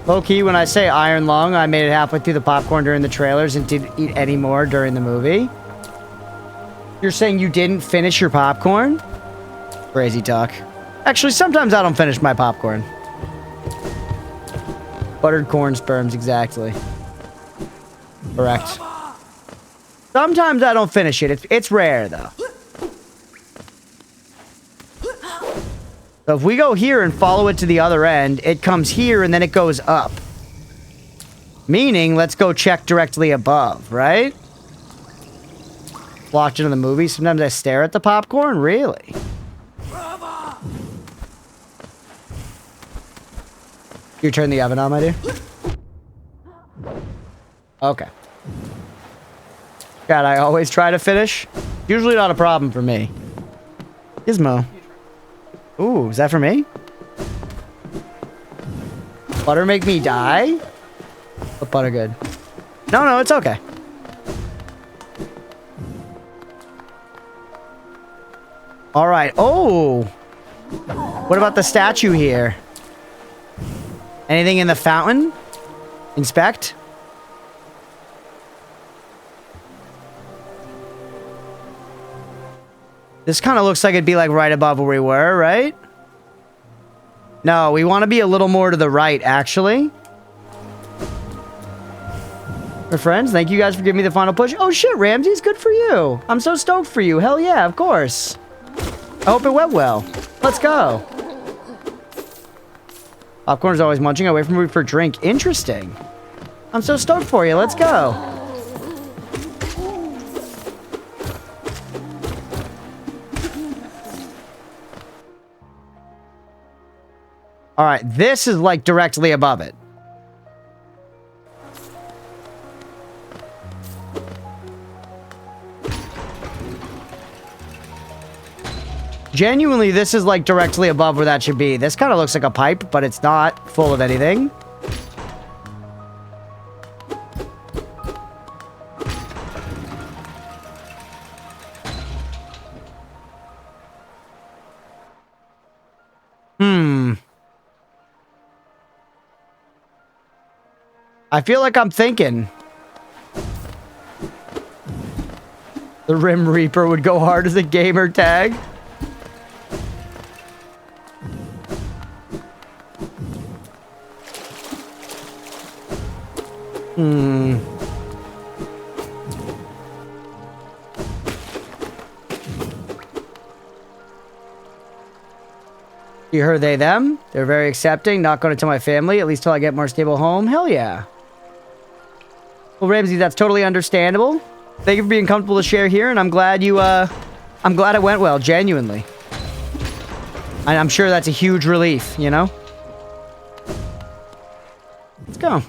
Low-key, when I say iron lung, I made it halfway through the popcorn during the trailers and didn't eat any more during the movie. You're saying you didn't finish your popcorn? Crazy talk. Actually, sometimes I don't finish my popcorn. Buttered corn sperms, exactly. Correct. Sometimes I don't finish it. It's rare, though. So if we go here and follow it to the other end, it comes here and then it goes up. Meaning, let's go check directly above, right? Watching the movie, sometimes I stare at the popcorn? Really? You turn the oven on, my dear? Okay. God, I always try to finish. Usually not a problem for me. Gizmo. Ooh, is that for me? Butter make me die? But butter good. No, it's okay. All right. Oh. What about the statue here? Anything in the fountain? Inspect. This kind of looks like it'd be like right above where we were, right? No, we want to be a little more to the right, actually. We're friends. Thank you guys for giving me the final push. Oh shit, Ramsey's good for you. I'm so stoked for you. Hell yeah, of course. I hope it went well. Let's go. Popcorn's always munching. I wait for me for a drink. Interesting. I'm so stoked for you. Let's go. All right, this is like directly above it. Genuinely, this is like directly above where that should be. This kind of looks like a pipe, but it's not full of anything. I feel like I'm thinking. The Rim Reaper would go hard as a gamer tag. You heard they, them? They're very accepting. Not going to tell my family, at least till I get more stable home. Hell yeah. Well, Ramsey, that's totally understandable. Thank you for being comfortable to share here, and I'm glad you, I'm glad it went well, genuinely. And I'm sure that's a huge relief, you know? Let's go.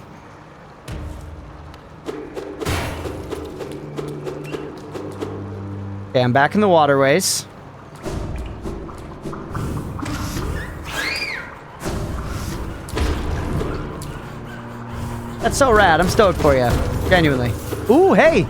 Okay, I'm back in the waterways. That's so rad. I'm stoked for you. Genuinely. Ooh, hey!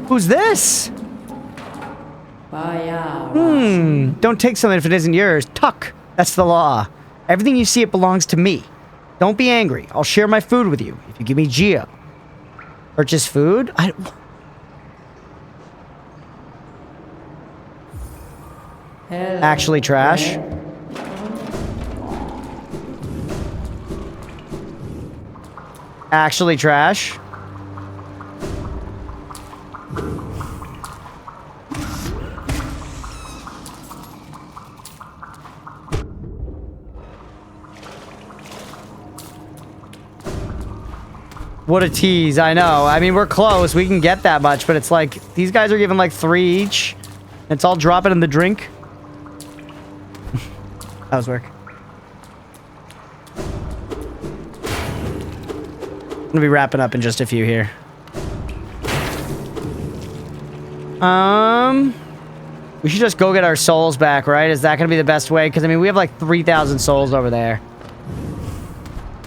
Who's this? Don't take something if it isn't yours. Tuck. That's the law. Everything you see, it belongs to me. Don't be angry. I'll share my food with you if you give me Geo. Purchase food? Actually trash. Actually trash. What a tease, I know. I mean, we're close. We can get that much, but it's like, these guys are giving like 3 each. It's all dropping in the drink. How's work? I'm gonna be wrapping up in just a few here. We should just go get our souls back, right? Is that gonna be the best way? Because, I mean, we have like 3,000 souls over there.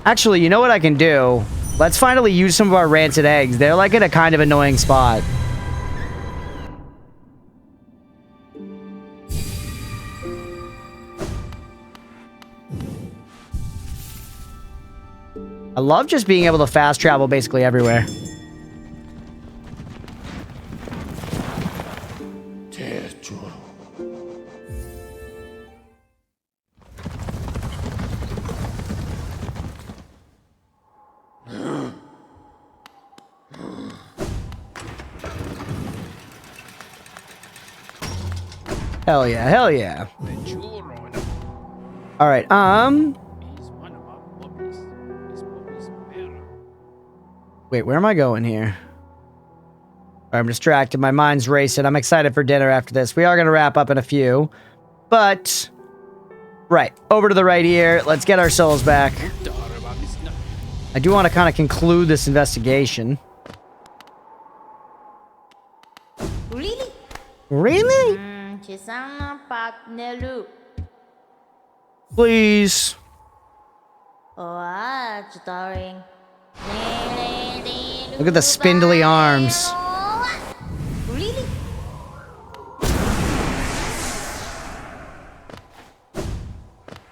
Actually, you know what I can do? Let's finally use some of our rancid eggs. They're like in a kind of annoying spot. I love just being able to fast travel basically everywhere. Hell yeah, hell yeah. The jewel right. All right. Wait, where am I going here? I'm distracted. My mind's racing. I'm excited for dinner after this. We are going to wrap up in a few. But, right. Over to the right here. Let's get our souls back. I do want to kind of conclude this investigation. Really? Really? Please. Look at the spindly arms. Really?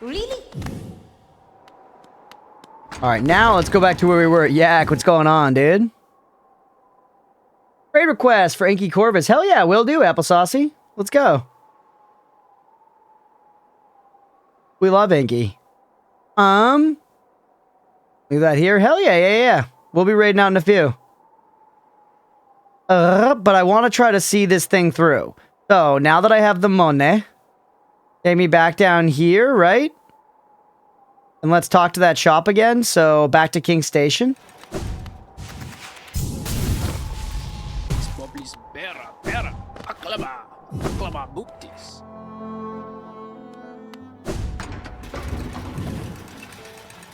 Really? Alright, now let's go back to where we were at Yak. What's going on, dude? Trade request for Inky Corvus. Hell yeah, will do, Applesaucy. Let's go. We love Inky. Leave that here. Hell yeah, yeah. We'll be raiding out in a few. But I want to try to see this thing through. So, now that I have the money, take me back down here, right? And let's talk to that shop again. So, back to King Station.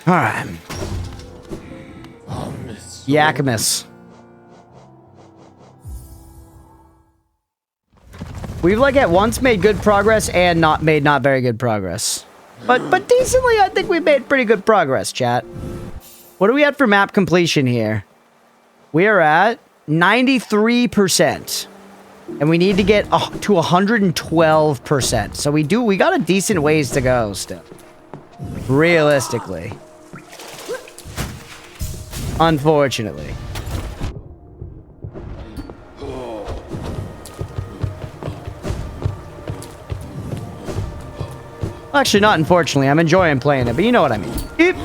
Alright. Yakamus. We've like at once made good progress and not very good progress. But decently, I think we made pretty good progress, chat. What are we at for map completion here? We are at 93%. And we need to get to 112%. So we got a decent ways to go still. Realistically. Unfortunately. Actually, not unfortunately. I'm enjoying playing it, but you know what I mean. Eep.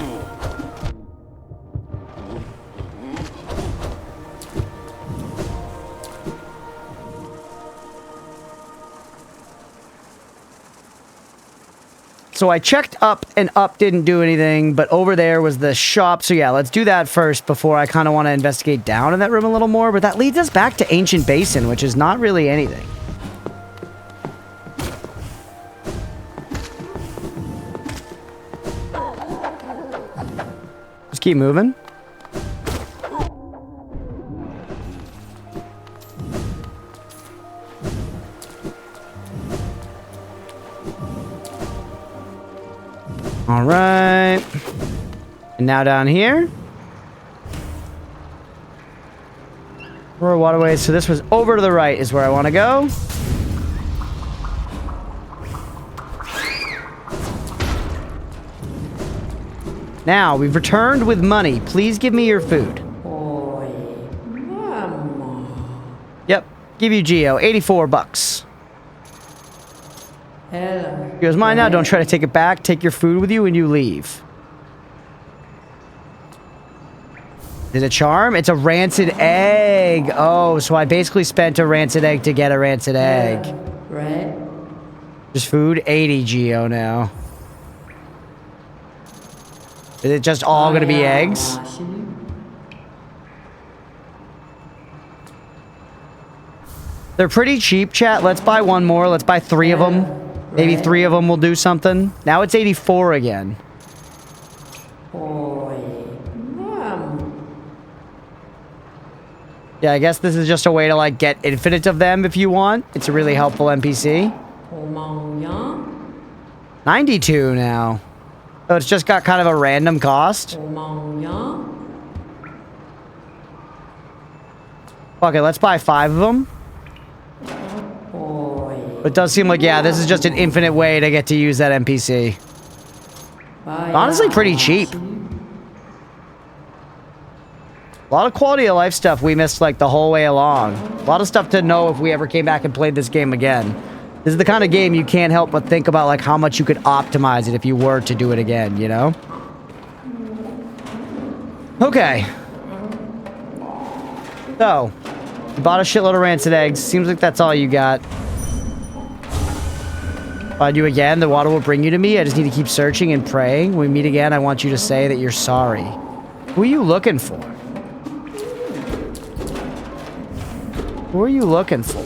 So I checked up, and up didn't do anything, but over there was the shop. So yeah, let's do that first before I kind of want to investigate down in that room a little more. But that leads us back to Ancient Basin, which is not really anything. Just keep moving. All right. And now down here. Rural waterways. So this was over to the right is where I want to go. Now, we've returned with money. Please give me your food. Yep. Give you Geo. 84 bucks. Here's mine now. Don't try to take it back. Take your food with you when you leave. Is it a charm? It's a rancid egg. Oh, so I basically spent a rancid egg to get a rancid egg. Right. Just food? 80 Geo now. Is it just all gonna be eggs? They're pretty cheap, chat. Let's buy one more. Let's buy 3 of them. Maybe 3 of them will do something. Now it's 84 again. Yeah, I guess this is just a way to, like, get infinite of them if you want. It's a really helpful NPC. 92 now. So it's just got kind of a random cost. Okay, let's buy 5 of them. It does seem like, yeah, this is just an infinite way to get to use that NPC. Honestly, pretty cheap. A lot of quality of life stuff we missed, like, the whole way along. A lot of stuff to know if we ever came back and played this game again. This is the kind of game you can't help but think about, like, how much you could optimize it if you were to do it again, you know? Okay. So, you bought a shitload of rancid eggs. Seems like that's all you got. Find you again, the water will bring you to me. I just need to keep searching and praying. When we meet again, I want you to say that you're sorry. Who are you looking for? Who are you looking for?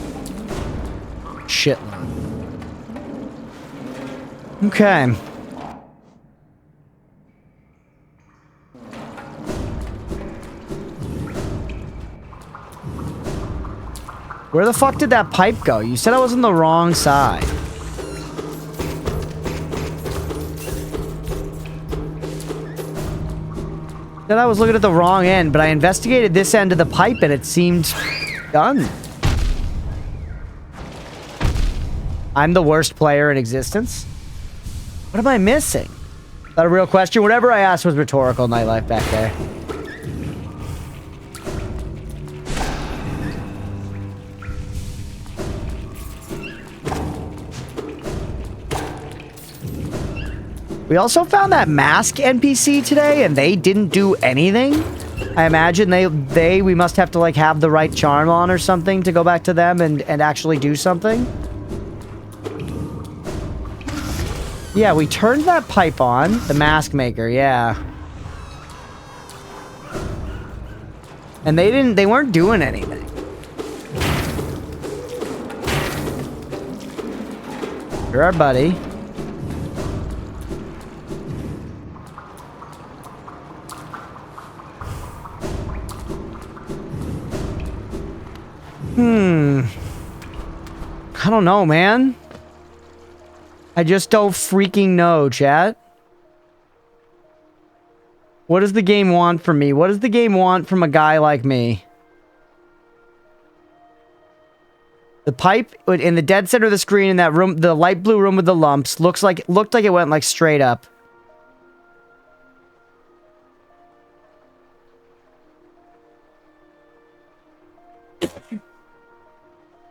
Shit. Okay. Where the fuck did that pipe go? You said I was on the wrong side. Said I was looking at the wrong end, but I investigated this end of the pipe and it seemed done. I'm the worst player in existence. What am I missing? Is that a real question? Whatever I asked was rhetorical, Nightlife back there. We also found that mask NPC today, and they didn't do anything. I imagine we must have to, like, have the right charm on or something to go back to them and actually do something. Yeah, we turned that pipe on. The mask maker, yeah. And they weren't doing anything. You're our buddy. I don't know, man. I just don't freaking know, chat. What does the game want from me? What does the game want from a guy like me? The pipe in the dead center of the screen in that room, the light blue room with the lumps, looked like it went like straight up.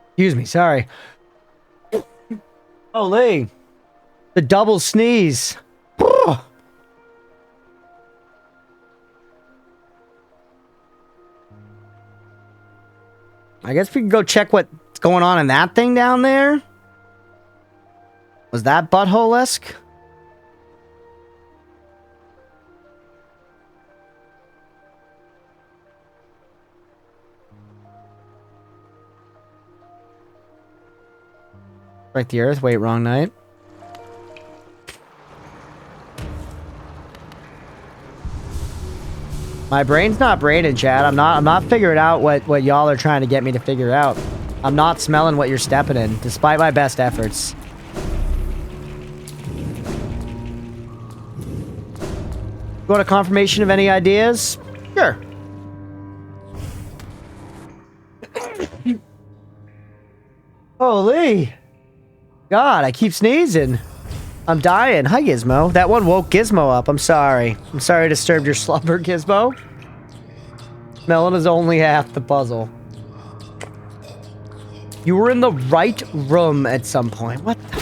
Excuse me, sorry. Holy. The double sneeze. I guess we can go check what's going on in that thing down there. Was that butthole-esque? Strike the earth. Wait, wrong night. My brain's not braining, Chad. I'm not figuring out what y'all are trying to get me to figure out. I'm not smelling what you're stepping in, despite my best efforts. You want a confirmation of any ideas? Sure. Holy. God, I keep sneezing. I'm dying. Hi, Gizmo. That one woke Gizmo up. I'm sorry. I'm sorry I disturbed your slumber, Gizmo. Melon is only half the puzzle. You were in the right room at some point. What the...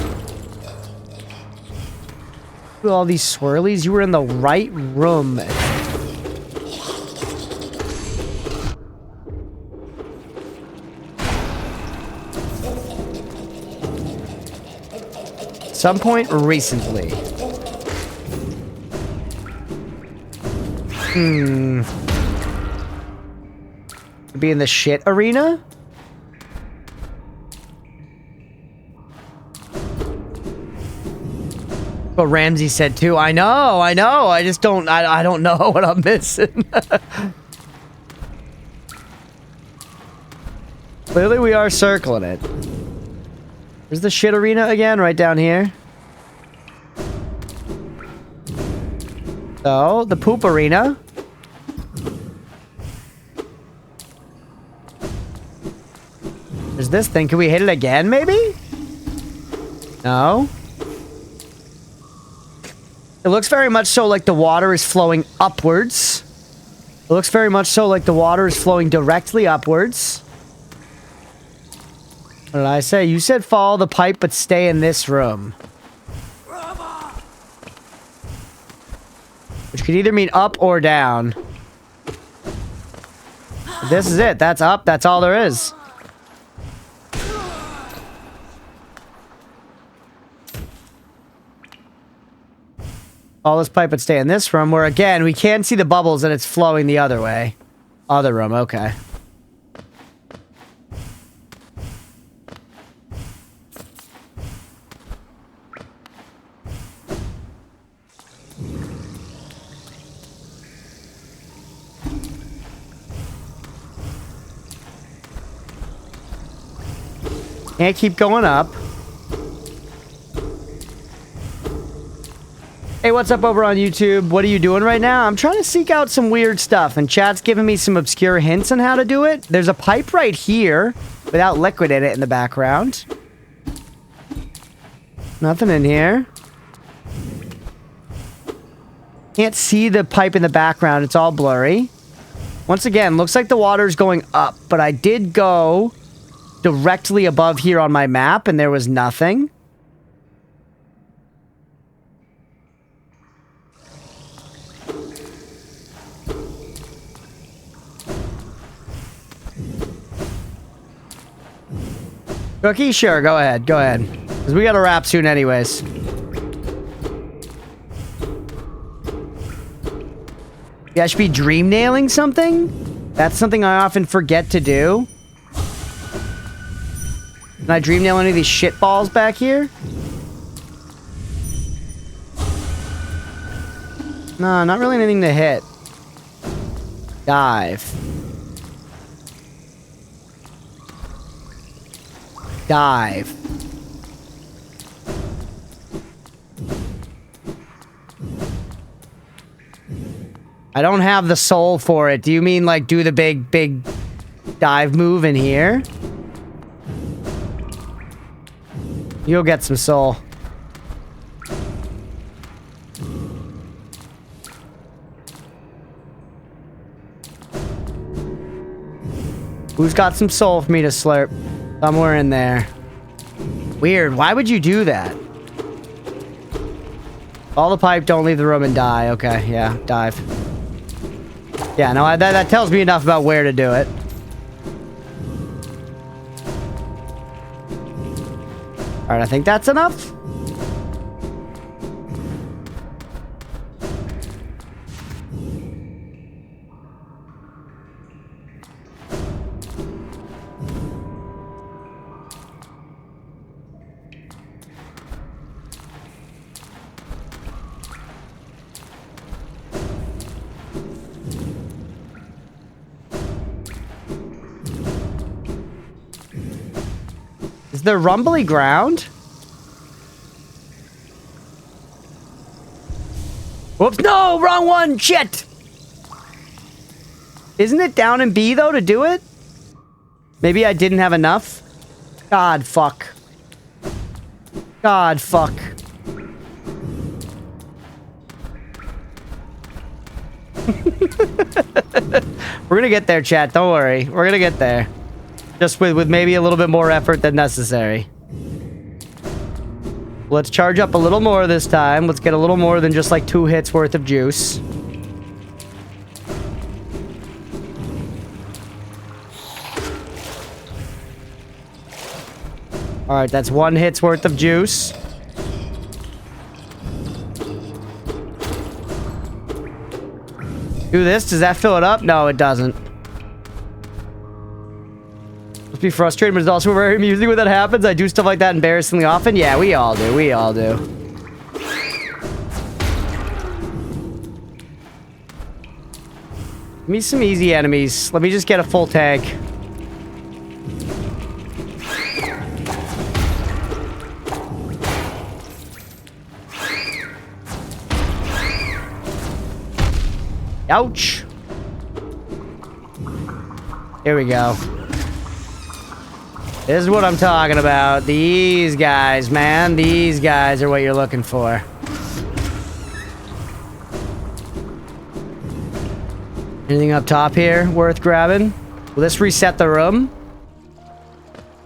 With all these swirlies, you were in the right room. Some point recently. Be in the shit arena? What Ramsey said too. I know. I just don't, I don't know what I'm missing. Clearly we are circling it. Where's the shit arena again? Right down here. So, the poop arena. There's this thing. Can we hit it again, maybe? No. It looks very much so like the water is flowing upwards. It looks very much so like the water is flowing directly upwards. What did I say? You said follow the pipe, but stay in this room. Which could either mean up or down. This is it. That's up. That's all there is. All this pipe would stay in this room, where again, we can see the bubbles and it's flowing the other way. Other room, okay. Can't keep going up. Hey, what's up over on YouTube? What are you doing right now? I'm trying to seek out some weird stuff, and chat's giving me some obscure hints on how to do it. There's a pipe right here without liquid in it in the background. Nothing in here. Can't see the pipe in the background. It's all blurry. Once again, looks like the water's going up, but I did go directly above here on my map, and there was nothing. Cookie? Sure, go ahead. Go ahead. Because we gotta wrap soon anyways. Yeah, I should be dream nailing something? That's something I often forget to do. Can I dream nail any of these shit balls back here? No, not really anything to hit. Dive. Dive. I don't have the soul for it. Do you mean like do the big dive move in here? You'll get some soul. Who's got some soul for me to slurp? Somewhere in there. Weird. Why would you do that? All the pipe, don't leave the room and die. Okay, yeah, dive. Yeah, no, that tells me enough about where to do it. Alright, I think that's enough. Is there rumbly ground? Whoops, no, wrong one, shit! Isn't it down in B, though, to do it? Maybe I didn't have enough? God, fuck. God, fuck. We're gonna get there, chat, don't worry. We're gonna get there. Just with maybe a little bit more effort than necessary. Let's charge up a little more this time. Let's get a little more than just like 2 hits worth of juice. Alright, that's 1 hit's worth of juice. Do this? Does that fill it up? No, it doesn't. Must be frustrating, but it's also very amusing when that happens. I do stuff like that embarrassingly often. Yeah, we all do. We all do. Give me some easy enemies. Let me just get a full tank. Ouch. Here we go. This is what I'm talking about. These guys, man. These guys are what you're looking for. Anything up top here worth grabbing? Will this reset the room?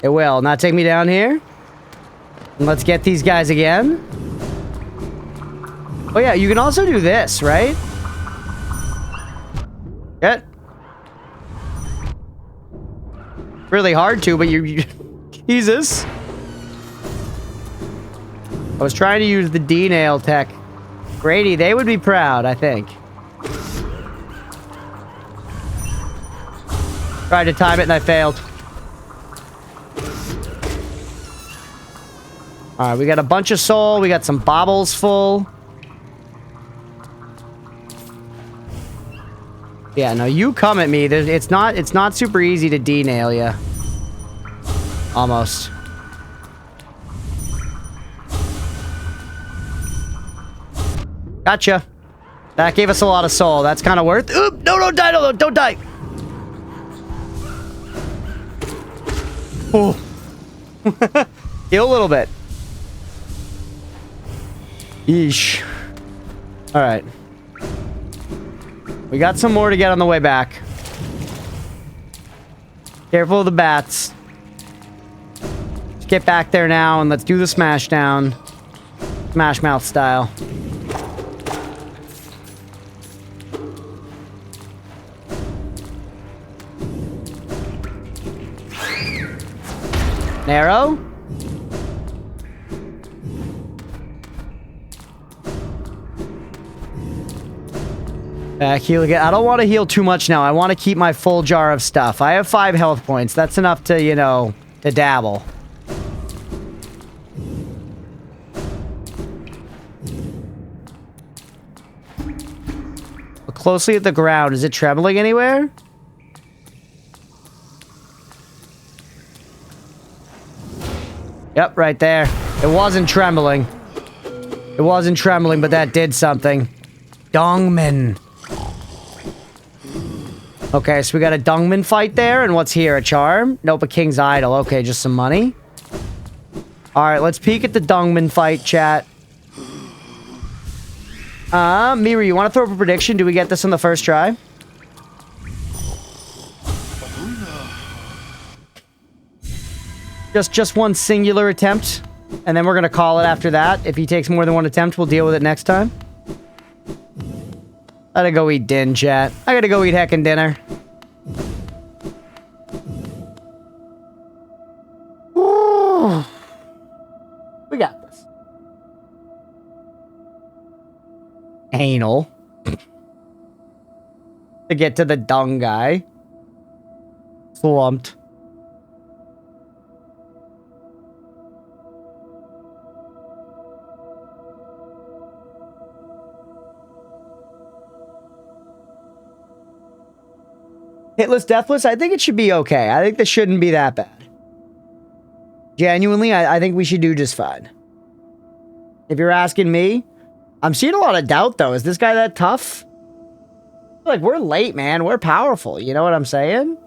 It will. Not take me down here. And let's get these guys again. Oh yeah, you can also do this, right? Get. Really hard to, but you Jesus. I was trying to use the D-nail tech. Grady, they would be proud, I think. Tried to time it and I failed. Alright, we got a bunch of soul. We got some baubles full. Yeah, no, you come at me. It's not super easy to D-nail you. Almost. Gotcha. That gave us a lot of soul. That's kind of worth. Oop! No, don't die! No, don't die! Oh. Heal a little bit. Yeesh. Alright. We got some more to get on the way back. Careful of the bats. Let's get back there now and let's do the smash down. Smash mouth style. Narrow. Heal again. I don't want to heal too much now. I want to keep my full jar of stuff. I have 5 health points. That's enough to, you know, to dabble. Look closely at the ground. Is it trembling anywhere? Yep, right there. It wasn't trembling. It wasn't trembling, but that did something. Dongman. Okay, so we got a Dungman fight there, and what's here? A charm? Nope, a King's Idol. Okay, just some money. Alright, let's peek at the Dungman fight, chat. Miru, you want to throw up a prediction? Do we get this on the first try? Just one singular attempt, and then we're gonna call it after that. If he takes more than one attempt, we'll deal with it next time. I gotta go eat din, chat. I gotta go eat heckin' dinner. Ooh. We got this. Anal. To get to the dung guy. Slumped. Hitless, deathless, I think it should be okay. I think this shouldn't be that bad. Genuinely, I think we should do just fine. If you're asking me, I'm seeing a lot of doubt, though. Is this guy that tough? Like, we're late, man. We're powerful. You know what I'm saying?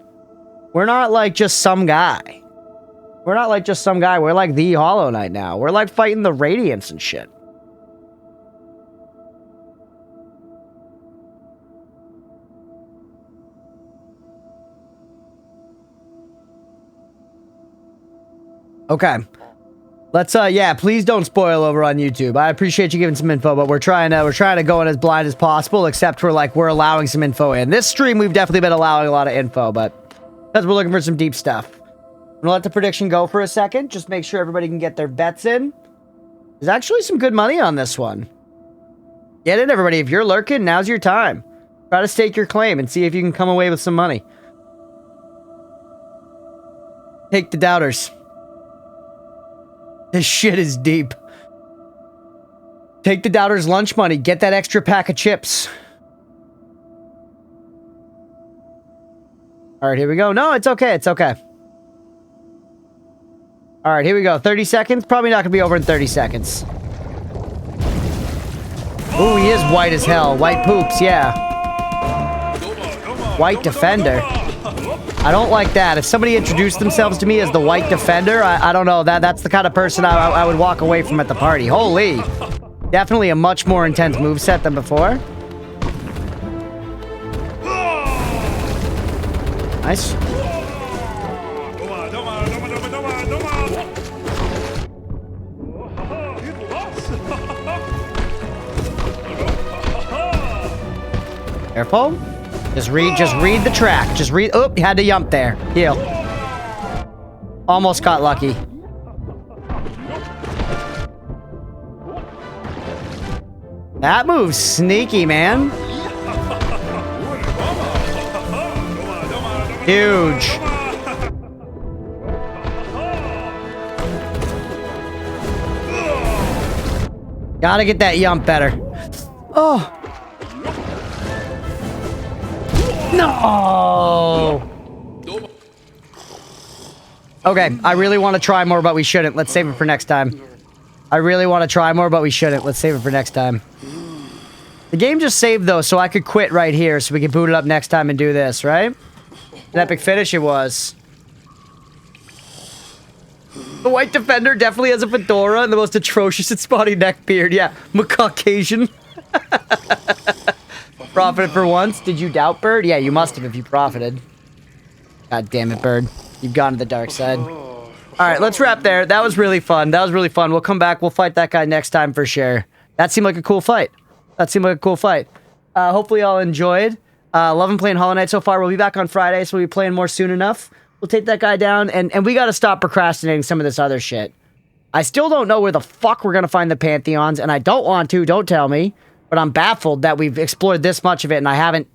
We're not, like, just some guy. We're not, like, just some guy. We're, like, the Hollow Knight now. We're, like, fighting the Radiants and shit. Okay. Let's yeah, please don't spoil over on YouTube. I appreciate you giving some info, but we're trying to go in as blind as possible, except for like we're allowing some info in. This stream we've definitely been allowing a lot of info, but because we're looking for some deep stuff. I'm gonna let the prediction go for a second, just make sure everybody can get their bets in. There's actually some good money on this one. Get in, everybody. If you're lurking, now's your time. Try to stake your claim and see if you can come away with some money. Take the doubters. This shit is deep. Take the doubters' lunch money. Get that extra pack of chips. Alright, here we go. No, it's okay. It's okay. Alright, here we go. 30 seconds. Probably not going to be over in 30 seconds. Ooh, he is white as hell. White poops, yeah. White defender. I don't like that. If somebody introduced themselves to me as the White Defender, I don't know. That's the kind of person I would walk away from at the party. Holy. Definitely a much more intense moveset than before. Nice. Careful. Just read the track. Just read. Oh, you had to jump there. Heal. Almost got lucky. That move's sneaky, man. Huge. Gotta get that yump better. Oh. No. Okay, I really want to try more, but we shouldn't. Let's save it for next time. I really want to try more, but we shouldn't. Let's save it for next time. The game just saved, though, so I could quit right here so we can boot it up next time and do this, right? An epic finish it was. The white defender definitely has a fedora and the most atrocious and spotty neck beard. Yeah, Caucasian. Profited for once. Did you doubt, Bird? Yeah, you must have if you profited. God damn it, Bird. You've gone to the dark side. All right, let's wrap there. That was really fun. That was really fun. We'll come back. We'll fight that guy next time for sure. That seemed like a cool fight. Hopefully y'all enjoyed. Loving playing Hollow Knight so far. We'll be back on Friday, so we'll be playing more soon enough. We'll take that guy down, and we got to stop procrastinating some of this other shit. I still don't know where the fuck we're going to find the Pantheons, and I don't want to. Don't tell me. But I'm baffled that we've explored this much of it, and I haven't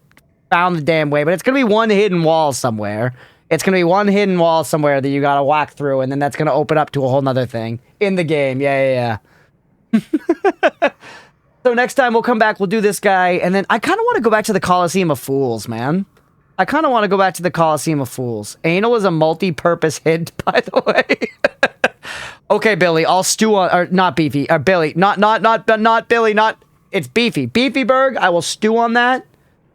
found the damn way. But it's going to be one hidden wall somewhere. It's going to be one hidden wall somewhere that you got to walk through, and then that's going to open up to a whole nother thing in the game. Yeah. So next time we'll come back, we'll do this guy, and then I kind of want to go back to the Colosseum of Fools, man. I kind of want to go back to the Colosseum of Fools. Anal is a multi-purpose hint, by the way. Okay, Billy, I'll stew on, or not Beefy, or Billy, not Billy, it's Beefy. Beefyberg, I will stew on that.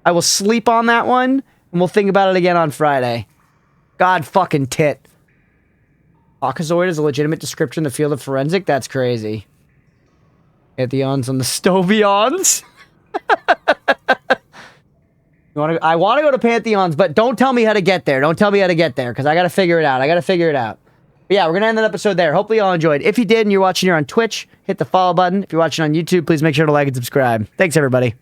I will sleep on that one, and we'll think about it again on Friday. God fucking tit. Caucasoid is a legitimate description in the field of forensic? That's crazy. Pantheons on the Stovions. I want to go to Pantheons, but don't tell me how to get there. Don't tell me how to get there, because I got to figure it out. But yeah, we're going to end that episode there. Hopefully y'all enjoyed. If you did and you're watching here on Twitch, hit the follow button. If you're watching on YouTube, please make sure to like and subscribe. Thanks, everybody.